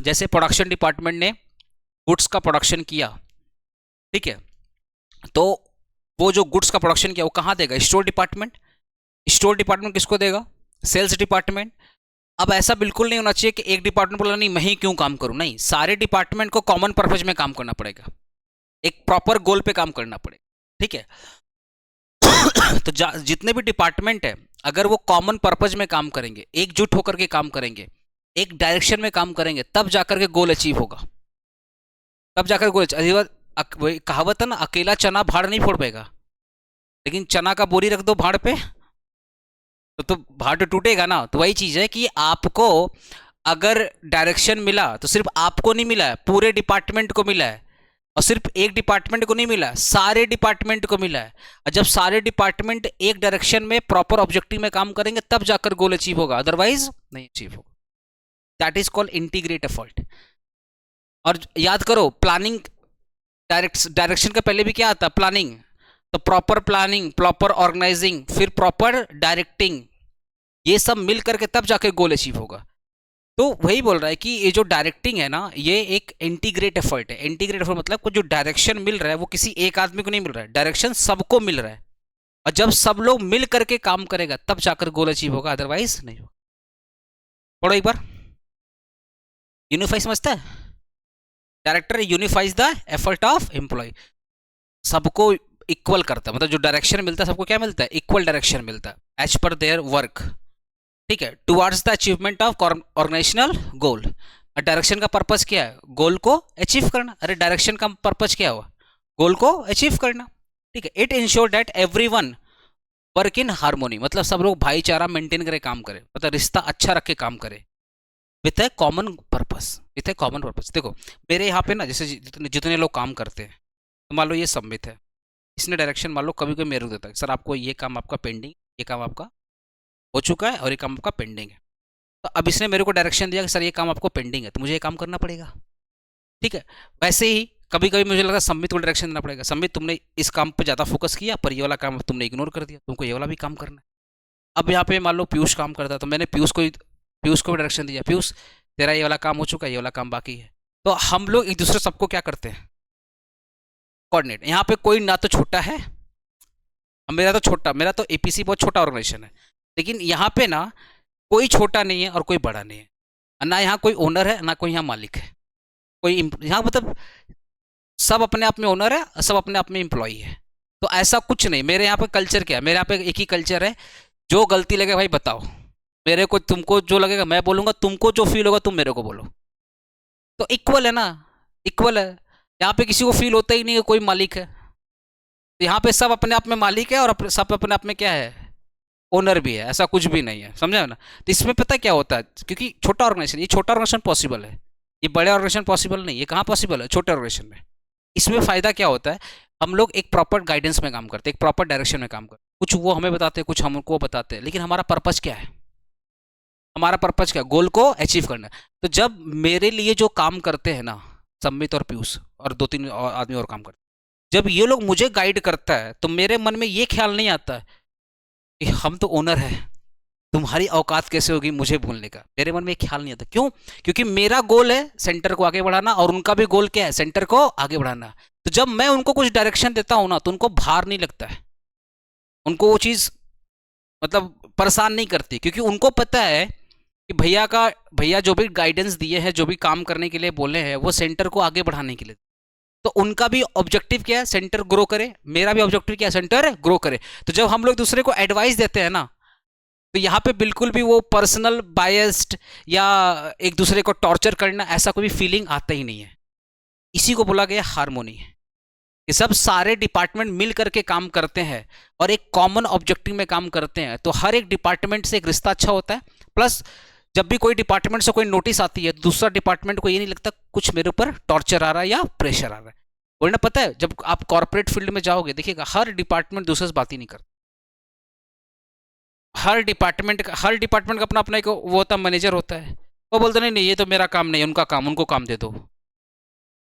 जैसे प्रोडक्शन डिपार्टमेंट ने गुड्स का प्रोडक्शन किया, ठीक है, तो वो जो गुड्स का प्रोडक्शन किया वो कहाँ देगा? Store department. स्टोर डिपार्टमेंट किसको देगा? Sales department. अब ऐसा बिल्कुल नहीं होना चाहिए कि एक डिपार्टमेंट बोला नहीं मैं ही क्यों काम करूं, नहीं, सारे डिपार्टमेंट को कॉमन पर्पज में काम करना पड़ेगा, एक प्रॉपर गोल पे काम करना पड़ेगा, ठीक है। तो जितने भी डिपार्टमेंट है अगर वो कॉमन पर्पज में काम करेंगे, एकजुट होकर के काम करेंगे, एक डायरेक्शन में काम करेंगे, तब जाकर के गोल अचीव होगा, तब जाकर गोल वही कहावत है ना, अकेला चना भाड़ नहीं फोड़ पाएगा, लेकिन चना का बोरी रख दो भाड़ पे तो भाड़ तो टूटेगा ना। तो वही चीज है कि आपको अगर डायरेक्शन मिला तो सिर्फ आपको नहीं मिला है, पूरे डिपार्टमेंट को मिला है, और सिर्फ एक डिपार्टमेंट को नहीं मिला, सारे डिपार्टमेंट को मिला है। और जब सारे डिपार्टमेंट एक डायरेक्शन में प्रॉपर ऑब्जेक्टिव में काम करेंगे तब जाकर गोल अचीव होगा, अदरवाइज नहीं अचीव होगा। That is called integrate effort. और याद करो प्लानिंग, डायरेक्शन का पहले भी क्या आता है? प्लानिंग। तो प्रॉपर प्लानिंग, प्रॉपर ऑर्गेनाइजिंग, फिर प्रॉपर डायरेक्टिंग, ये सब मिल करके तब जाके गोल अचीव होगा। तो वही बोल रहा है कि ये जो डायरेक्टिंग है ना, ये एक इंटीग्रेट एफर्ट है। इंटीग्रेट एफर्ट मतलब को जो डायरेक्शन मिल रहा है वो किसी एक आदमी को नहीं मिल रहा है, डायरेक्शन सबको मिल रहा है, और जब सब लोग मिल करके काम करेगा तब जाकर गोल अचीव होगा, अदरवाइज नहीं होगा। पढ़ो एक बार। यूनिफाई समझता है? Director unifies the effort of employ, सबको इक्वल करता है, मतलब जो डायरेक्शन मिलता है सबको क्या मिलता है? इक्वल डायरेक्शन मिलता है एज पर देयर वर्क, ठीक है, towards the achievement of organizational goal. Direction का पर्पस क्या है? गोल को अचीव करना। अरे डायरेक्शन का पर्पस क्या हुआ? गोल को अचीव करना, ठीक है। It ensure that everyone work in harmony, मतलब सब लोग भाईचारा मेंटेन करे काम करे, मतलब रिश्ता अच्छा रख के काम करे with A common purpose, with A common purpose. देखो मेरे यहाँ पे ना जैसे जितने लोग काम करते हैं, तो मान लो ये सम्मित है, इसने डायरेक्शन मान लो कभी कभी मेरे को देता है, सर आपको ये काम आपका पेंडिंग, ये काम आपका हो चुका है और ये काम आपका पेंडिंग है। तो अब इसने मेरे को डायरेक्शन दिया कि सर ये काम आपको पेंडिंग है, तो मुझे ये काम करना पड़ेगा, ठीक है। वैसे ही कभी कभी मुझे लगा सम्मित को डायरेक्शन देना पड़ेगा, सम्मित तुमने इस काम पर ज़्यादा फोकस किया पर ये वाला काम तुमने इग्नोर कर दिया, तुमको ये वाला भी काम करना है। अब यहाँ पे मान लो पीयूष काम करता है, तो मैंने पीयूष को भी डायरेक्शन दिया, पीयूष तेरा ये वाला काम हो चुका है, ये वाला काम बाकी है। तो हम लोग एक दूसरे सबको क्या करते हैं? कोऑर्डिनेट। यहाँ पे कोई ना तो छोटा है, मेरा तो छोटा, मेरा तो एपीसी बहुत छोटा ऑर्गेनाइजेशन है, लेकिन यहाँ पे ना कोई छोटा नहीं है और कोई बड़ा नहीं है, ना यहाँ कोई ओनर है ना कोई यहाँ मालिक है, कोई यहाँ मतलब सब अपने आप में ओनर है, सब अपने आप में एम्प्लॉई है। तो ऐसा कुछ नहीं। मेरे यहाँ पे कल्चर क्या है? मेरे यहाँ पे एक ही कल्चर है, जो गलती लगे भाई बताओ मेरे को, तुमको जो लगेगा मैं बोलूंगा, तुमको जो फील होगा तुम मेरे को बोलो। तो इक्वल है ना, इक्वल है। यहाँ पे किसी को फील होता ही नहीं है कोई मालिक है, तो यहाँ पे सब अपने आप में मालिक है और सब अपने आप में क्या है? ओनर भी है, ऐसा कुछ भी नहीं है, समझा ना। तो इसमें पता क्या होता है, क्योंकि छोटा ऑर्गेनाइजेशन, ये छोटा ऑर्गेनाइजेशन पॉसिबल है, ये बड़े ऑर्गेनाइजेशन पॉसिबल नहीं, ये कहाँ पॉसिबल है? छोटे ऑर्गेनाइजेशन में। इसमें फायदा क्या होता है, हम लोग एक प्रॉपर गाइडेंस में काम करते हैं, एक प्रॉपर डायरेक्शन में काम करते हैं, कुछ वो हमें बताते हैं कुछ हमको बताते हैं, लेकिन हमारा पर्पज क्या है? हमारा पर्पज क्या? गोल को अचीव करना। तो जब मेरे लिए जो काम करते हैं ना सम्मित और पीयूष और 2-3 आदमी और काम करते हैं, जब ये लोग मुझे गाइड करता है तो मेरे मन में ये ख्याल नहीं आता कि हम तो ओनर है, तुम्हारी औकात कैसे होगी मुझे बोलने का, मेरे मन में एक ख्याल नहीं आता। क्यों? क्योंकि मेरा गोल है सेंटर को आगे बढ़ाना और उनका भी गोल क्या है? सेंटर को आगे बढ़ाना। तो जब मैं उनको कुछ डायरेक्शन देता हूं ना तो उनको भार नहीं लगता है, उनको वो चीज मतलब परेशान नहीं करती, क्योंकि उनको पता है कि भैया जो भी गाइडेंस दिए हैं, जो भी काम करने के लिए बोले हैं, वो सेंटर को आगे बढ़ाने के लिए। तो उनका भी ऑब्जेक्टिव क्या है? सेंटर ग्रो करे। मेरा भी ऑब्जेक्टिव क्या है? सेंटर ग्रो करे। तो जब हम लोग दूसरे को एडवाइस देते हैं ना, तो यहाँ पे बिल्कुल भी वो पर्सनल बायस्ड या एक दूसरे को टॉर्चर करना ऐसा कोई फीलिंग आता ही नहीं है। इसी को बोला गया हार्मोनी। ये सब सारे डिपार्टमेंट मिल करके काम करते हैं और एक कॉमन ऑब्जेक्टिव में काम करते हैं, तो हर एक डिपार्टमेंट से एक रिश्ता अच्छा होता है। प्लस जब भी कोई डिपार्टमेंट से कोई नोटिस आती है, दूसरा डिपार्टमेंट को ये नहीं लगता कुछ मेरे ऊपर टॉर्चर आ रहा है या प्रेशर आ रहा है। वरना पता है जब आप कॉर्पोरेट फील्ड में जाओगे देखिएगा हर डिपार्टमेंट दूसरे से बात ही नहीं करता। हर डिपार्टमेंट का अपना अपना एक वो होता है, मैनेजर होता है, वो बोलते नहीं नहीं ये तो मेरा काम नहीं, उनका काम, उनको काम दे दो।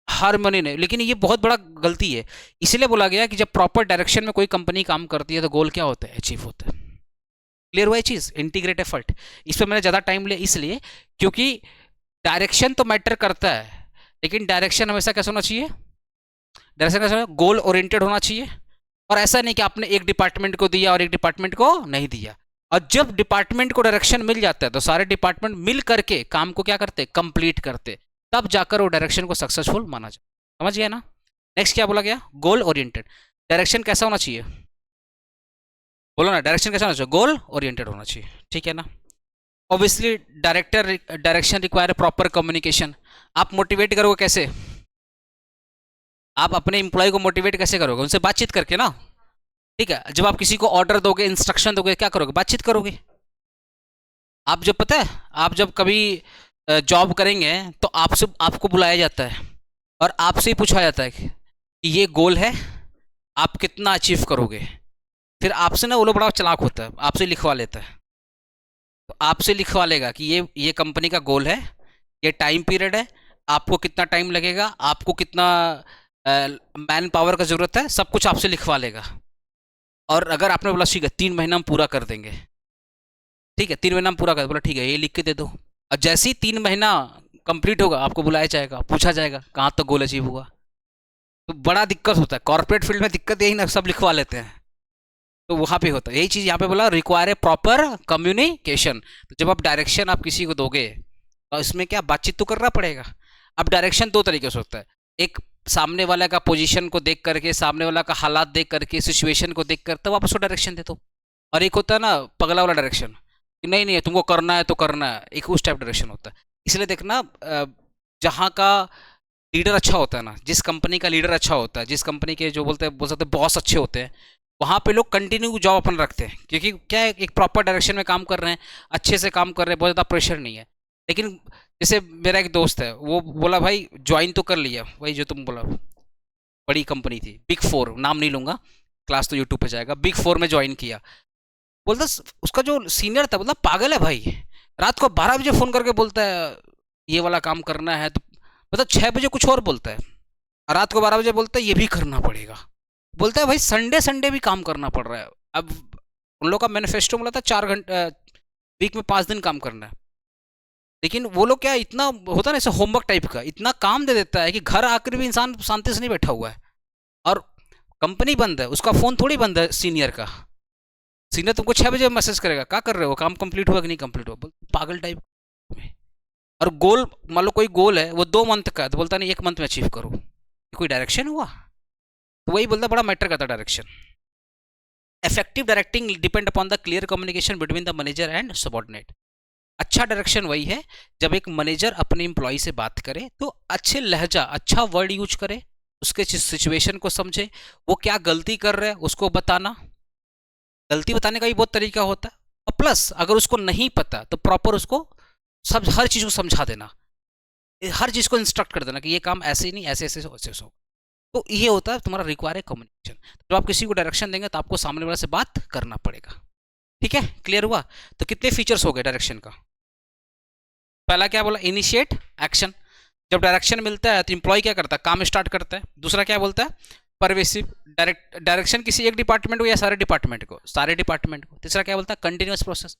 हार्मनी नहीं। लेकिन ये बहुत बड़ा गलती है। इसलिए बोला गया कि जब प्रॉपर डायरेक्शन में कोई कंपनी काम करती है तो गोल क्या होता है? अचीव होता है। क्लियर हुआ ये चीज? Integrate effort. इस पर मैंने ज़्यादा टाइम लिया इसलिए क्योंकि डायरेक्शन तो मैटर करता है, लेकिन डायरेक्शन हमेशा कैसा होना चाहिए, डायरेक्शन कैसा गोल ओरिएंटेड होना चाहिए। और ऐसा नहीं कि आपने एक डिपार्टमेंट को दिया और एक डिपार्टमेंट को नहीं दिया। और जब डिपार्टमेंट को डायरेक्शन मिल जाता है तो सारे डिपार्टमेंट मिल करके काम को क्या करते, कंप्लीट करते, तब जाकर वो डायरेक्शन को सक्सेसफुल माना जाए। समझ गया ना। नेक्स्ट क्या बोला गया, गोल ओरिएंटेड। डायरेक्शन कैसा होना चाहिए, बोलो ना, डायरेक्शन कैसा होना चाहिए, गोल ओरिएंटेड होना चाहिए, ठीक है ना। Obviously direction require proper communication. आप मोटिवेट करोगे कैसे, आप अपने इंप्लॉय को मोटिवेट कैसे करोगे, उनसे बातचीत करके ना। ठीक है, जब आप किसी को ऑर्डर दोगे, इंस्ट्रक्शन दोगे, क्या करोगे, बातचीत करोगे। आप जब पता है, आप जब कभी जॉब करेंगे तो आपसे आपको बुलाया जाता है और आपसे ही पूछा जाता है कि ये गोल है, आप कितना अचीव करोगे। फिर आपसे ना वो लोग बड़ा चालाक होता है, आपसे लिखवा लेता है। तो आपसे लिखवा लेगा कि ये कंपनी का गोल है, ये टाइम पीरियड है, आपको कितना टाइम लगेगा, आपको कितना मैन पावर का ज़रूरत है, सब कुछ आपसे लिखवा लेगा। और अगर आपने बोला ठीक है 3 महीना हम पूरा कर देंगे, ठीक है 3 महीना हम पूरा कर, बोला ठीक है ये लिख के दे दो। और जैसे ही 3 महीना कंप्लीट होगा आपको बुलाया जाएगा, पूछा जाएगा कहाँ तक गोल अचीव हुआ। तो बड़ा दिक्कत होता है कॉर्पोरेट फील्ड में, दिक्कत यही ना, सब लिखवा लेते हैं। तो वहाँ पे होता है यही चीज़, यहाँ पे बोला रिक्वायर ए प्रॉपर कम्युनिकेशन। तो जब आप डायरेक्शन आप किसी को दोगे तो इसमें क्या बातचीत तो करना पड़ेगा। अब डायरेक्शन दो तरीके से होता है, एक सामने वाला का पोजीशन को देख करके, सामने वाला का हालात देख करके, सिचुएशन को देख कर तब आप उसको डायरेक्शन दे दो। और एक होता है ना पगला वाला डायरेक्शन, कि नहीं नहीं तुमको करना है तो करना है, एक उस टाइप डायरेक्शन होता है। इसलिए देखना जहाँ का लीडर अच्छा होता है ना, जिस कंपनी का लीडर अच्छा होता है, जिस कंपनी के जो बोल सकते हैं बॉस अच्छे होते हैं, वहाँ पे लोग कंटिन्यू जॉब अपन रखते हैं, क्योंकि क्या है एक प्रॉपर डायरेक्शन में काम कर रहे हैं, अच्छे से काम कर रहे हैं, बहुत ज़्यादा प्रेशर नहीं है। लेकिन जैसे मेरा एक दोस्त है, वो बोला भाई ज्वाइन तो कर लिया, वही जो तुम बोला बड़ी कंपनी थी, बिग 4, नाम नहीं लूँगा, क्लास तो यूट्यूब पे जाएगा, बिग 4 में ज्वाइन किया। बोलता उसका जो सीनियर था, बोलता पागल है भाई, रात को 12 बजे फ़ोन करके बोलता है ये वाला काम करना है, तो मतलब 6 बजे कुछ और बोलता है, रात को 12 बजे बोलता है ये भी करना पड़ेगा। बोलता है भाई संडे संडे भी काम करना पड़ रहा है। अब उन लोग का मैनिफेस्टो बोला था 4 घंटे वीक में 5 दिन काम करना है। लेकिन वो लोग क्या इतना होता है ना ऐसे होमवर्क टाइप का, इतना काम दे देता है कि घर आकर भी इंसान शांति से नहीं बैठा हुआ है। और कंपनी बंद है, उसका फ़ोन थोड़ी बंद है सीनियर का। सीनियर तुमको 6 बजे मैसेज करेगा क्या कर रहे हो, काम कंप्लीट हुआ कि नहीं कंप्लीट हुआ, पागल टाइप में। और गोल मान लो कोई गोल है वो 2 मंथ का है, तो बोलता नहीं 1 मंथ में अचीव करो, कोई डायरेक्शन हुआ। तो वही बोलता बड़ा मैटर करता direction. Effective directing depend upon the clear communication between the manager and subordinate. अच्छा डायरेक्शन वही है जब एक मैनेजर अपने एम्प्लॉय से बात करे तो अच्छे लहजा, अच्छा वर्ड यूज करे, उसके सिचुएशन को समझे, वो क्या गलती कर रहे हैं उसको बताना। गलती बताने का भी बहुत तरीका होता है। और प्लस अगर उसको नहीं पता तो प्रॉपर उसको सब हर चीज़ को समझा देना, हर चीज़ को इंस्ट्रक्ट कर देना कि ये काम ऐसे ही नहीं, ऐसे ऐसे ऐसे हो। तो ये होता है तुम्हारा रिक्वायर है कम्युनिकेशन। जब आप किसी को डायरेक्शन देंगे तो आपको सामने वाले से बात करना पड़ेगा। ठीक है, क्लियर हुआ। तो कितने फीचर्स हो गए डायरेक्शन का। पहला क्या बोला, इनिशिएट एक्शन। जब डायरेक्शन मिलता है तो इंप्लॉय क्या करता है, काम स्टार्ट करता है। दूसरा क्या बोलता है, परवेसिव डायरेक्शन किसी एक डिपार्टमेंट को या सारे डिपार्टमेंट को, सारे डिपार्टमेंट को। तीसरा क्या बोलता है, कंटिन्यूस प्रोसेस,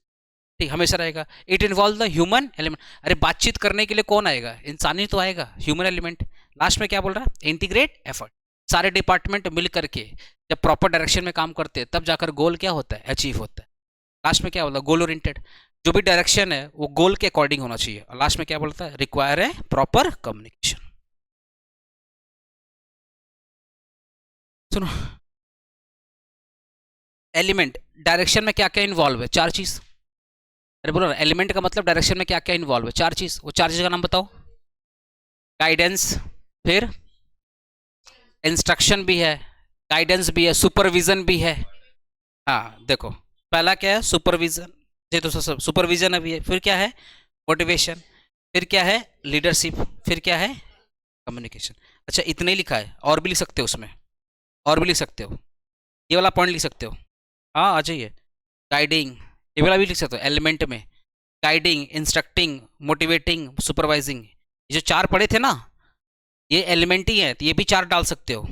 ठीक हमेशा रहेगा। It involve the human element, अरे बातचीत करने के लिए कौन आएगा, इंसान ही तो आएगा, ह्यूमन एलिमेंट। लास्ट में क्या बोल रहा है, इंटीग्रेट एफर्ट, सारे डिपार्टमेंट मिल करके जब प्रॉपर डायरेक्शन में काम करते हैं तब जाकर गोल क्या होता है, अचीव होता है। लास्ट में क्या बोलता है, गोल ओरिएंटेड, जो भी डायरेक्शन है वो गोल के अकॉर्डिंग होना चाहिए। और लास्ट में क्या बोलता है, रिक्वायर है प्रॉपर कम्युनिकेशन। सुनो, एलिमेंट डायरेक्शन में क्या क्या इन्वॉल्व है, 4 चीज। अरे बोलो ना, एलिमेंट का मतलब डायरेक्शन में क्या क्या इन्वॉल्व है, 4 चीज। वो 4 चीज का नाम बताओ। गाइडेंस, फिर इंस्ट्रक्शन भी है, गाइडेंस भी है, सुपरविजन भी है। हाँ देखो, पहला क्या है, सुपरविजन, ये तो सब सुपरविजन अभी है। फिर क्या है, मोटिवेशन। फिर क्या है, लीडरशिप। फिर क्या है, कम्युनिकेशन। अच्छा इतने ही लिखा है, और भी लिख सकते हो उसमें, और भी लिख सकते हो, ये वाला पॉइंट लिख सकते हो। हाँ आ जाइए, गाइडिंग, ये वाला भी लिख सकते हो एलिमेंट में, गाइडिंग, इंस्ट्रक्टिंग, मोटिवेटिंग, सुपरवाइजिंग। ये जो 4 पढ़े थे ना, ये एलिमेंट ही है, तो ये भी 4 डाल सकते हो,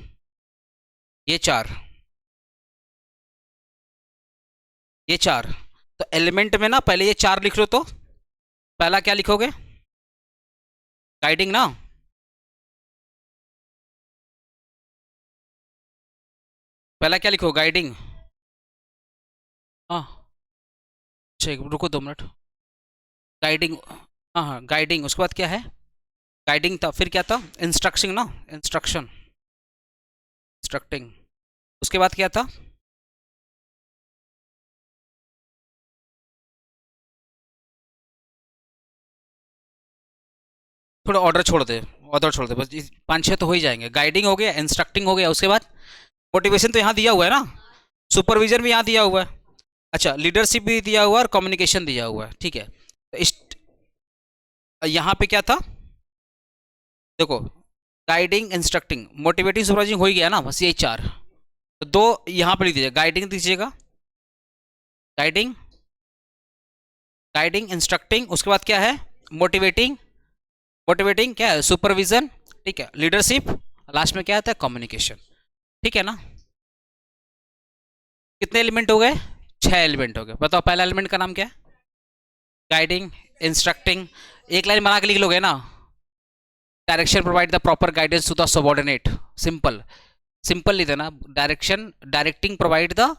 ये 4, ये 4। तो एलिमेंट में ना पहले ये 4 लिख लो। तो पहला क्या लिखोगे, गाइडिंग ना, पहला क्या लिखो, गाइडिंग। हाँ, अच्छा रुको 2 मिनट। गाइडिंग, हाँ हाँ गाइडिंग, उसके बाद क्या है, गाइडिंग था, फिर क्या था, इंस्ट्रक्शन ना, इंस्ट्रक्शन, इंस्ट्रक्टिंग, उसके बाद क्या था, थोड़ा ऑर्डर छोड़ दे, ऑर्डर छोड़ दे, बस 5-6 तो हो ही जाएंगे। गाइडिंग हो गया, इंस्ट्रक्टिंग हो गया, उसके बाद मोटिवेशन तो यहाँ दिया हुआ है ना, सुपरविजन भी यहाँ दिया हुआ है, अच्छा लीडरशिप भी दिया हुआ है और कम्युनिकेशन दिया हुआ है, ठीक है। तो इस यहाँ पे क्या था, देखो गाइडिंग, इंस्ट्रक्टिंग, मोटिवेटिंग, सुपरवाइजिंग हो ही गया ना, बस यही 4। तो 2 यहाँ पे लिख दीजिए, गाइडिंग दीजिएगा, गाइडिंग, गाइडिंग इंस्ट्रक्टिंग, उसके बाद क्या है, मोटिवेटिंग, मोटिवेटिंग क्या है, सुपरविजन, ठीक है, लीडरशिप, लास्ट में क्या आता है, कम्युनिकेशन, ठीक है ना। कितने एलिमेंट हो गए, 6 एलिमेंट हो गए। बताओ पहला एलिमेंट का नाम क्या है, गाइडिंग, इंस्ट्रक्टिंग, एक लाइन बना के लिख लोगे ना, direction provide the proper guidance to the subordinate, simple, simple लिख देना, direction, directing provide the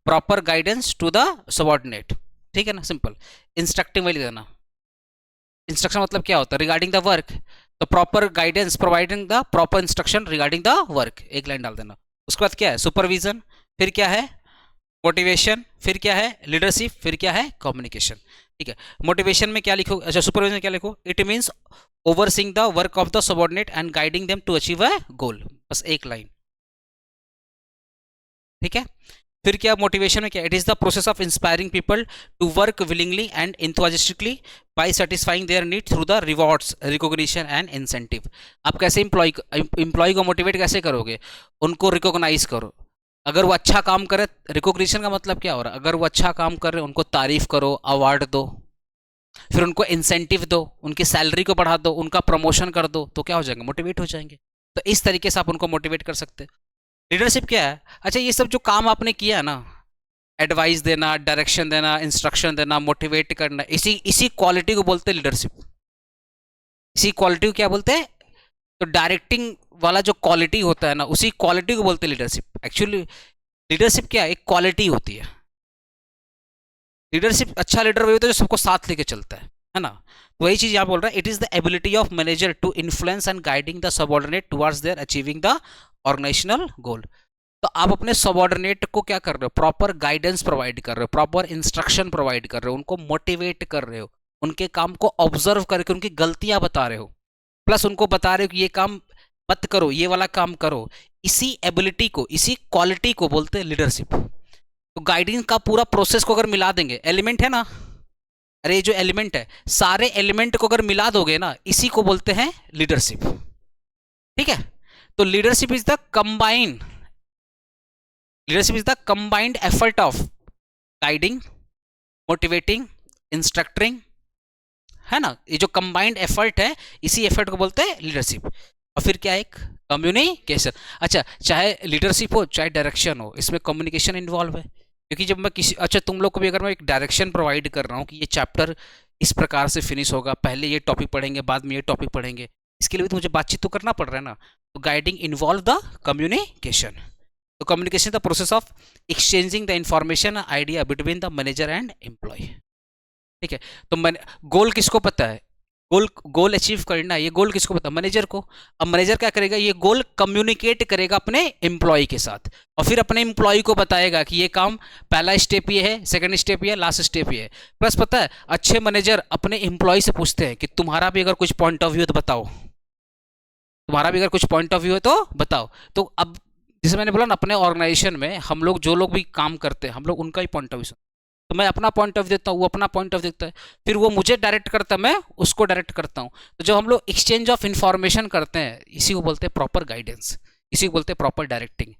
proper guidance to the subordinate, ठीक है ना, सिंपल। इंस्ट्रक्टिंग वही लिख देना, इंस्ट्रक्शन मतलब क्या होता है, रिगार्डिंग द वर्क, तो proper guidance providing the proper instruction regarding the work, एक लाइन डाल देना। उसके बाद क्या है, सुपरविजन, फिर क्या है, मोटिवेशन, फिर क्या है, लीडरशिप, फिर क्या है, कम्युनिकेशन, ठीक है। मोटिवेशन में क्या लिखो, अच्छा सुपरविजन में क्या लिखो, it means overseeing the work of the subordinate and guiding them to achieve a goal, बस एक लाइन, ठीक है। फिर क्या मोटिवेशन में क्या, it is the process of inspiring people to work willingly and enthusiastically by satisfying their need through the rewards, recognition and incentive. आप कैसे इंप्लॉय को मोटिवेट कैसे करोगे, उनको रिकॉग्नाइज करो, अगर वो अच्छा काम करे, रिकॉग्निशन का मतलब क्या हो रहा है, अगर वो अच्छा काम कर रहे उनको तारीफ करो, अवार्ड दो, फिर उनको इंसेंटिव दो, उनकी सैलरी को बढ़ा दो, उनका प्रमोशन कर दो, तो क्या हो जाएंगे, मोटिवेट हो जाएंगे। तो इस तरीके से आप उनको मोटिवेट कर सकते हैं। लीडरशिप क्या है, अच्छा ये सब जो काम आपने किया ना, एडवाइस देना, डायरेक्शन देना, इंस्ट्रक्शन देना, मोटिवेट करना, इसी इसी क्वालिटी को बोलते हैं लीडरशिप। इसी क्वालिटी को क्या बोलते हैं, तो डायरेक्टिंग वाला जो क्वालिटी होता है ना, उसी क्वालिटी को बोलते हैं लीडरशिप। एक्चुअली लीडरशिप क्या है, एक क्वालिटी होती है। लीडरशिप, अच्छा लीडर वही होता है जो सबको साथ लेके चलता है ना। तो वही चीज यहाँ बोल रहा है, it is the ability of manager to influence and guiding the subordinate towards their achieving the organisational goal. तो आप अपने सबऑर्डिनेट को क्या कर रहे हो, प्रॉपर गाइडेंस प्रोवाइड कर रहे हो, प्रॉपर इंस्ट्रक्शन प्रोवाइड कर रहे हो, उनको मोटिवेट कर रहे हो, उनके काम को ऑब्जर्व करके उनकी गलतियां बता रहे हो, प्लस उनको बता रहे हो कि ये काम मत करो, ये वाला काम करो। इसी एबिलिटी को, इसी क्वालिटी को बोलते हैं लीडरशिप। तो गाइडिंग का पूरा प्रोसेस को अगर मिला देंगे, एलिमेंट है ना, अरे ये जो एलिमेंट है, सारे एलिमेंट को अगर मिला दोगे ना, इसी को बोलते हैं लीडरशिप, ठीक है। तो leadership is the combined, leadership is the combined effort of guiding, motivating, instructing, है ना, ये जो कंबाइंड एफर्ट है, इसी एफर्ट को बोलते हैं लीडरशिप। और फिर क्या है, एक कम्युनिकेशन। अच्छा चाहे लीडरशिप हो चाहे डायरेक्शन हो, इसमें कम्युनिकेशन इन्वॉल्व है, क्योंकि जब मैं किसी, अच्छा तुम लोग को भी अगर मैं एक डायरेक्शन प्रोवाइड कर रहा हूँ कि ये चैप्टर इस प्रकार से फिनिश होगा, पहले ये टॉपिक पढ़ेंगे, बाद में ये टॉपिक पढ़ेंगे, इसके लिए भी तो मुझे बातचीत तो करना पड़ रहा है ना। तो गाइडिंग इन्वॉल्व द कम्युनिकेशन। तो communication the process of exchanging the information idea between the manager and employ, ठीक है। तो गोल किसको पता है, गोल, गोल अचीव करना है, ये गोल किसको पता है, मैनेजर को। अब मैनेजर क्या करेगा, ये गोल कम्युनिकेट करेगा अपने एम्प्लॉय के साथ, और फिर अपने एम्प्लॉय को बताएगा कि ये काम पहला स्टेप ये है, सेकंड स्टेप ये है, लास्ट स्टेप ये है। प्लस पता है, अच्छे मैनेजर अपने एम्प्लॉय से पूछते हैं कि तुम्हारा भी अगर कुछ पॉइंट ऑफ व्यू है तो बताओ, तुम्हारा भी अगर कुछ पॉइंट ऑफ व्यू है तो बताओ। तो अब जैसे मैंने बोला ना, अपने ऑर्गेनाइजेशन में हम लोग जो लोग भी काम करते हैं, हम लोग उनका ही पॉइंट ऑफ व्यू, तो मैं अपना पॉइंट ऑफ देता हूँ, वो अपना पॉइंट ऑफ देता है, फिर वो मुझे डायरेक्ट करता है, मैं उसको डायरेक्ट करता हूँ। तो जब हम लोग एक्सचेंज ऑफ इन्फॉर्मेशन करते हैं, इसी को बोलते हैं प्रॉपर गाइडेंस, इसी को बोलते हैं प्रॉपर डायरेक्टिंग,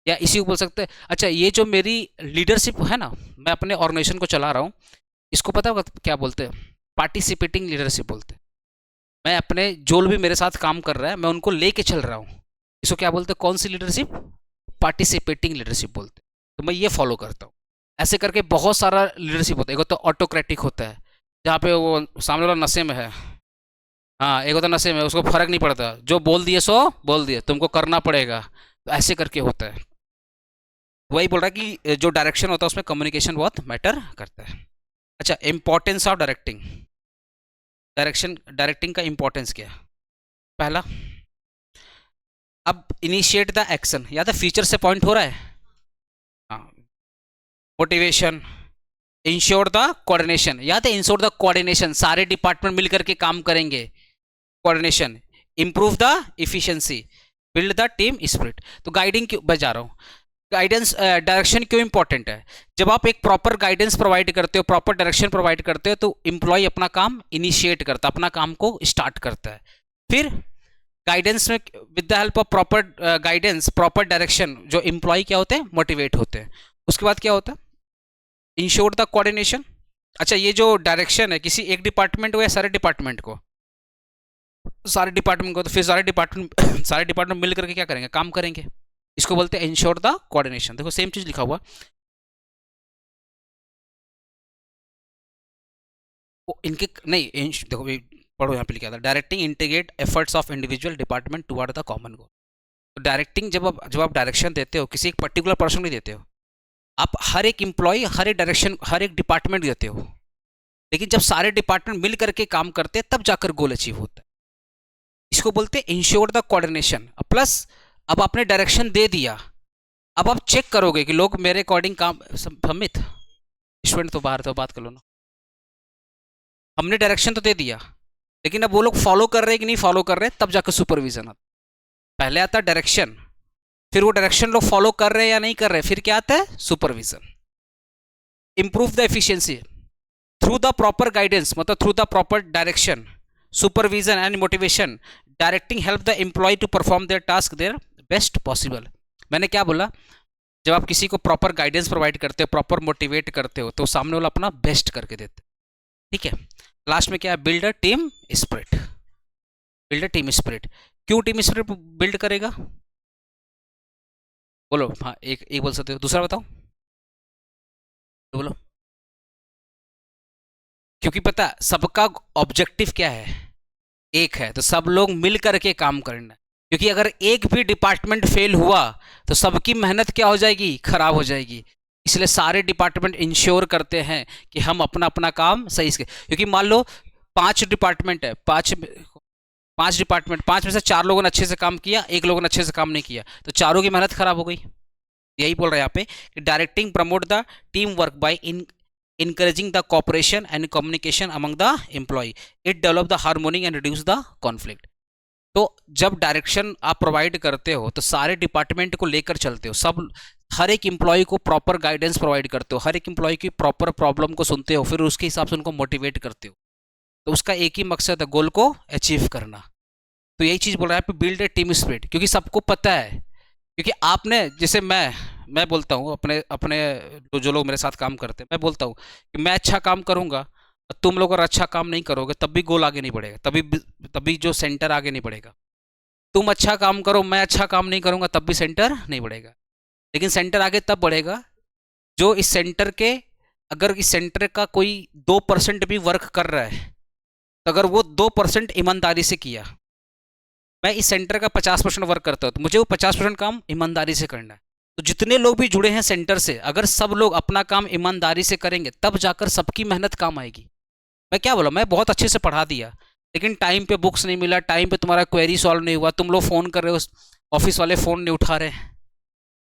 या इसी को बोल सकते हैं। अच्छा ये जो मेरी लीडरशिप है ना, मैं अपने ऑर्गेनाइजेशन को चला रहा हूँ, इसको पता होगा क्या बोलते हैं, पार्टिसिपेटिंग लीडरशिप बोलते हैं। मैं अपने जो भी मेरे साथ काम कर रहा है, मैं उनको लेके चल रहा हूँ, इसको क्या बोलते हैं, कौन सी लीडरशिप, पार्टिसिपेटिंग लीडरशिप बोलते हैं। तो मैं ये फॉलो करता हूँ। ऐसे करके बहुत सारा लीडरशिप होता है। एक तो ऑटोक्रेटिक होता है, जहाँ पे वो सामने वाला नशे में है, हाँ एक होता नशे में, उसको फर्क नहीं पड़ता, जो बोल दिए सो बोल दिए, तुमको करना पड़ेगा, तो ऐसे करके होता है। वही बोल रहा है कि जो डायरेक्शन होता है उसमें कम्युनिकेशन बहुत मैटर करता है। अच्छा, इंपॉर्टेंस ऑफ डायरेक्टिंग। डायरेक्टिंग का इंपॉर्टेंस क्या है? पहला, अब इनिशिएट द एक्शन, या तो फ्यूचर से पॉइंट हो रहा है। हाँ, मोटिवेशन, इंश्योर द कोऑर्डिनेशन, या तो इंश्योर द कोऑर्डिनेशन, सारे डिपार्टमेंट मिलकर के काम करेंगे, coordination, improve the efficiency, build the team spirit. तो गाइडिंग क्यों बजा रहा हूँ, गाइडेंस डायरेक्शन क्यों इंपॉर्टेंट है? जब आप एक प्रॉपर गाइडेंस प्रोवाइड करते हो, प्रॉपर डायरेक्शन प्रोवाइड करते हो, तो इंप्लॉय अपना काम इनिशिएट करता है, अपना काम को स्टार्ट करता है। फिर गाइडेंस में, with the help of proper guidance, proper direction, जो इंप्लॉय क्या होते हैं, मोटिवेट होते हैं। उसके बाद क्या होता है? Ensure the coordination. अच्छा, ये जो डायरेक्शन है किसी एक डिपार्टमेंट को या सारे डिपार्टमेंट को? सारे डिपार्टमेंट को। तो फिर सारे डिपार्टमेंट सारे डिपार्टमेंट मिल करके क्या करेंगे, काम करेंगे। इसको बोलते हैं इंश्योर द कोऑर्डिनेशन। देखो सेम चीज लिखा हुआ, वो इनके नहीं, देखो पढ़ो, यहाँ पे लिखा था directing integrate efforts of individual department toward the common goal. तो डायरेक्टिंग, जब आप डायरेक्शन देते हो किसी एक पर्टिकुलर पर्सन नहीं देते हो, आप हर एक इंप्लॉय, हर एक डायरेक्शन, हर एक डिपार्टमेंट देते हो। लेकिन जब सारे डिपार्टमेंट मिल करके काम करते हैं तब जाकर गोल अचीव होता है। इसको बोलते हैं इंश्योर द कोऑर्डिनेशन। प्लस अब आपने डायरेक्शन दे दिया, अब आप चेक करोगे कि लोग मेरे अकॉर्डिंग काम, समित स्टूडेंट तो बाहर, तो बात कर लो ना। हमने डायरेक्शन तो दे दिया, लेकिन अब वो लोग फॉलो कर रहे हैं कि नहीं फॉलो कर रहे हैं, तब जाकर सुपरविजन आता। पहले आता है डायरेक्शन, फिर वो डायरेक्शन लोग फॉलो कर रहे हैं या नहीं कर रहे, फिर क्या आता है, supervision. Improve the efficiency through the proper guidance, मतलब through the proper direction, supervision and motivation, directing help the employ to perform their task their best possible. मैंने क्या बोला, जब आप किसी को प्रॉपर गाइडेंस प्रोवाइड करते हो, प्रॉपर मोटिवेट करते हो, तो सामने वाला अपना बेस्ट करके देते, ठीक है। लास्ट में क्या है, build a team spirit. Build a team spirit. क्यों टीम स्पिरिट बिल्ड करेगा, बोलो। हाँ, एक बोल सकते हो, दूसरा बताओ, बोलो। क्योंकि पता सबका ऑब्जेक्टिव क्या है, एक है, तो सब लोग मिल करके काम करना है। क्योंकि अगर एक भी डिपार्टमेंट फेल हुआ तो सबकी मेहनत क्या हो जाएगी, खराब हो जाएगी। इसलिए सारे डिपार्टमेंट इंश्योर करते हैं कि हम अपना अपना काम सही से, क्योंकि मान लो 5 डिपार्टमेंट है, 5 डिपार्टमेंट, 5 में से 4 लोगों ने अच्छे से काम किया, एक लोगों ने अच्छे से काम नहीं किया, तो चारों की मेहनत खराब हो गई। यही बोल रहे हैं यहाँ पे कि directing promote the team work by encouraging the cooperation and communication among the employee, it develop the harmony and reduce the conflict। तो जब डायरेक्शन आप प्रोवाइड करते हो तो सारे डिपार्टमेंट को लेकर चलते हो, सब हर एक एम्प्लॉय को प्रॉपर गाइडेंस प्रोवाइड करते हो, हर एक एम्प्लॉय की प्रॉपर प्रॉब्लम को सुनते हो, फिर उसके हिसाब से उनको मोटिवेट करते हो। तो उसका एक ही मकसद है, गोल को अचीव करना। तो यही चीज़ बोल रहा है, बिल्ड ए टीम स्पिरिट। क्योंकि सबको पता है, क्योंकि आपने, जैसे मैं बोलता हूँ अपने अपने जो लोग मेरे साथ काम करते हैं, मैं बोलता हूँ कि मैं अच्छा काम करूँगा, तुम लोग अगर अच्छा काम नहीं करोगे तब भी गोल आगे नहीं बढ़ेगा, तभी जो सेंटर आगे नहीं बढ़ेगा। तुम अच्छा काम करो, मैं अच्छा काम नहीं करूँगा, तब भी सेंटर नहीं बढ़ेगा। लेकिन सेंटर आगे तब बढ़ेगा जो इस सेंटर के, अगर इस सेंटर का कोई 2% भी वर्क कर रहा है, तो अगर वो 2% ईमानदारी से किया, मैं इस सेंटर का 50% वर्क करता हूँ, तो मुझे वो 50% काम ईमानदारी से करना है। तो जितने लोग भी जुड़े हैं सेंटर से, अगर सब लोग अपना काम ईमानदारी से करेंगे, तब जाकर सबकी मेहनत काम आएगी। मैं क्या बोला, मैं बहुत अच्छे से पढ़ा दिया, लेकिन टाइम पे बुक्स नहीं मिला, टाइम पे तुम्हारा क्वेरी सॉल्व नहीं हुआ, तुम लोग फ़ोन कर रहे हो, ऑफिस वाले फ़ोन नहीं उठा रहे।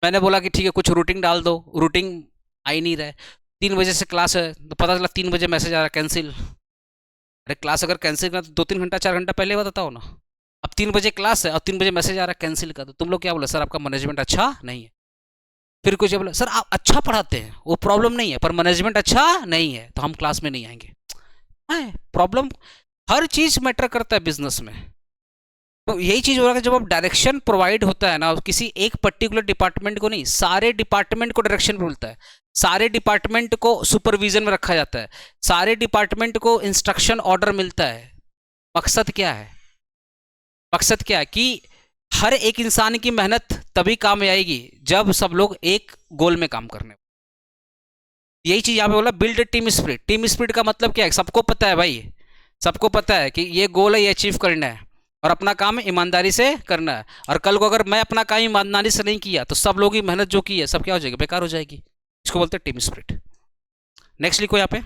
मैंने बोला कि ठीक है कुछ रूटीन डाल दो, रूटीन आ ही नहीं रहा है। 3 बजे से क्लास है, तो पता चला 3 बजे मैसेज आ रहा है कैंसिल। अरे क्लास अगर कैंसिल करना तो 2-3 घंटा 4 घंटा पहले बताओ ना। अब 3 बजे क्लास है और 3 बजे मैसेज आ रहा है कैंसिल का, तो तुम लोग क्या बोला, सर आपका मैनेजमेंट अच्छा नहीं है। फिर कुछ बोला, सर आप अच्छा पढ़ाते हैं, वो प्रॉब्लम नहीं है, पर मैनेजमेंट अच्छा नहीं है, तो हम क्लास में नहीं आएंगे। प्रॉब्लम, हर चीज़ मैटर करता है बिजनेस में। तो यही चीज़ हो रहा है, जब आप डायरेक्शन प्रोवाइड होता है ना, किसी एक पर्टिकुलर डिपार्टमेंट को नहीं, सारे डिपार्टमेंट को डायरेक्शन मिलता है, सारे डिपार्टमेंट को सुपरविजन में रखा जाता है, सारे डिपार्टमेंट को इंस्ट्रक्शन ऑर्डर मिलता है। मकसद क्या है, मकसद क्या है कि हर एक इंसान की मेहनत तभी काम में आएगी जब सब लोग एक गोल में काम करने। यही चीज यहां पे बोला, build team spirit. Team spirit का मतलब क्या है, सबको पता है भाई, सबको पता है कि ये गोल है, ये अचीव करना है। और अपना काम ईमानदारी से करना है। और कल को अगर मैं अपना काम ईमानदारी से नहीं किया तो सब लोगों की मेहनत जो की है सब क्या हो जाएगी, बेकार हो जाएगी। इसको बोलते हैं टीम स्पिरिट। नेक्स्ट लिखो यहाँ पे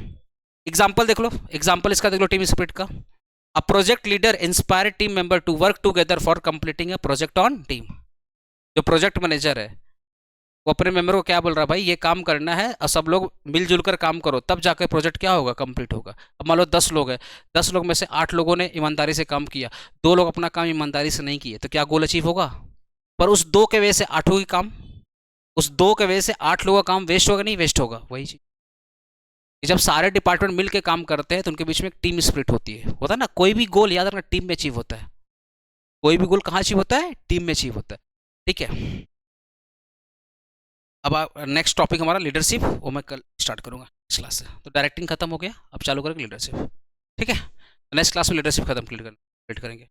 एग्जाम्पल देख लो, एग्जाम्पल इसका देख लो टीम स्पिरिट का। A project leader inspire team member to work together for completing a project on team. जो प्रोजेक्ट मैनेजर है वो अपने मेंबर को क्या बोल रहा है, भाई ये काम करना है और सब लोग मिलजुल कर काम करो, तब जाकर प्रोजेक्ट क्या होगा, कंप्लीट होगा। अब मान लो 10 लोग हैं, 10 लोग में से 8 लोगों ने ईमानदारी से काम किया, 2 लोग अपना काम ईमानदारी से नहीं किए, तो क्या गोल अचीव होगा? पर उस 2 के वजह से 8 की काम, उस 2 के वजह से 8 लोगों का काम वेस्ट होगा, नहीं वेस्ट होगा? वही चीज, जब सारे डिपार्टमेंट मिलकर काम करते हैं तो उनके बीच में एक टीम स्पिरिट होती है, होता है ना। कोई भी गोल याद रखना टीम में अचीव होता है, कोई भी गोल कहाँ अचीव होता है, टीम में अचीव होता है। ठीक है, अब नेक्स्ट टॉपिक हमारा लीडरशिप, वो मैं कल स्टार्ट करूंगा इस क्लास से। तो डायरेक्टिंग खत्म हो गया, अब चालू करेंगे लीडरशिप। ठीक है, नेक्स्ट क्लास में लीडरशिप खत्म कंप्लीट करेंगे।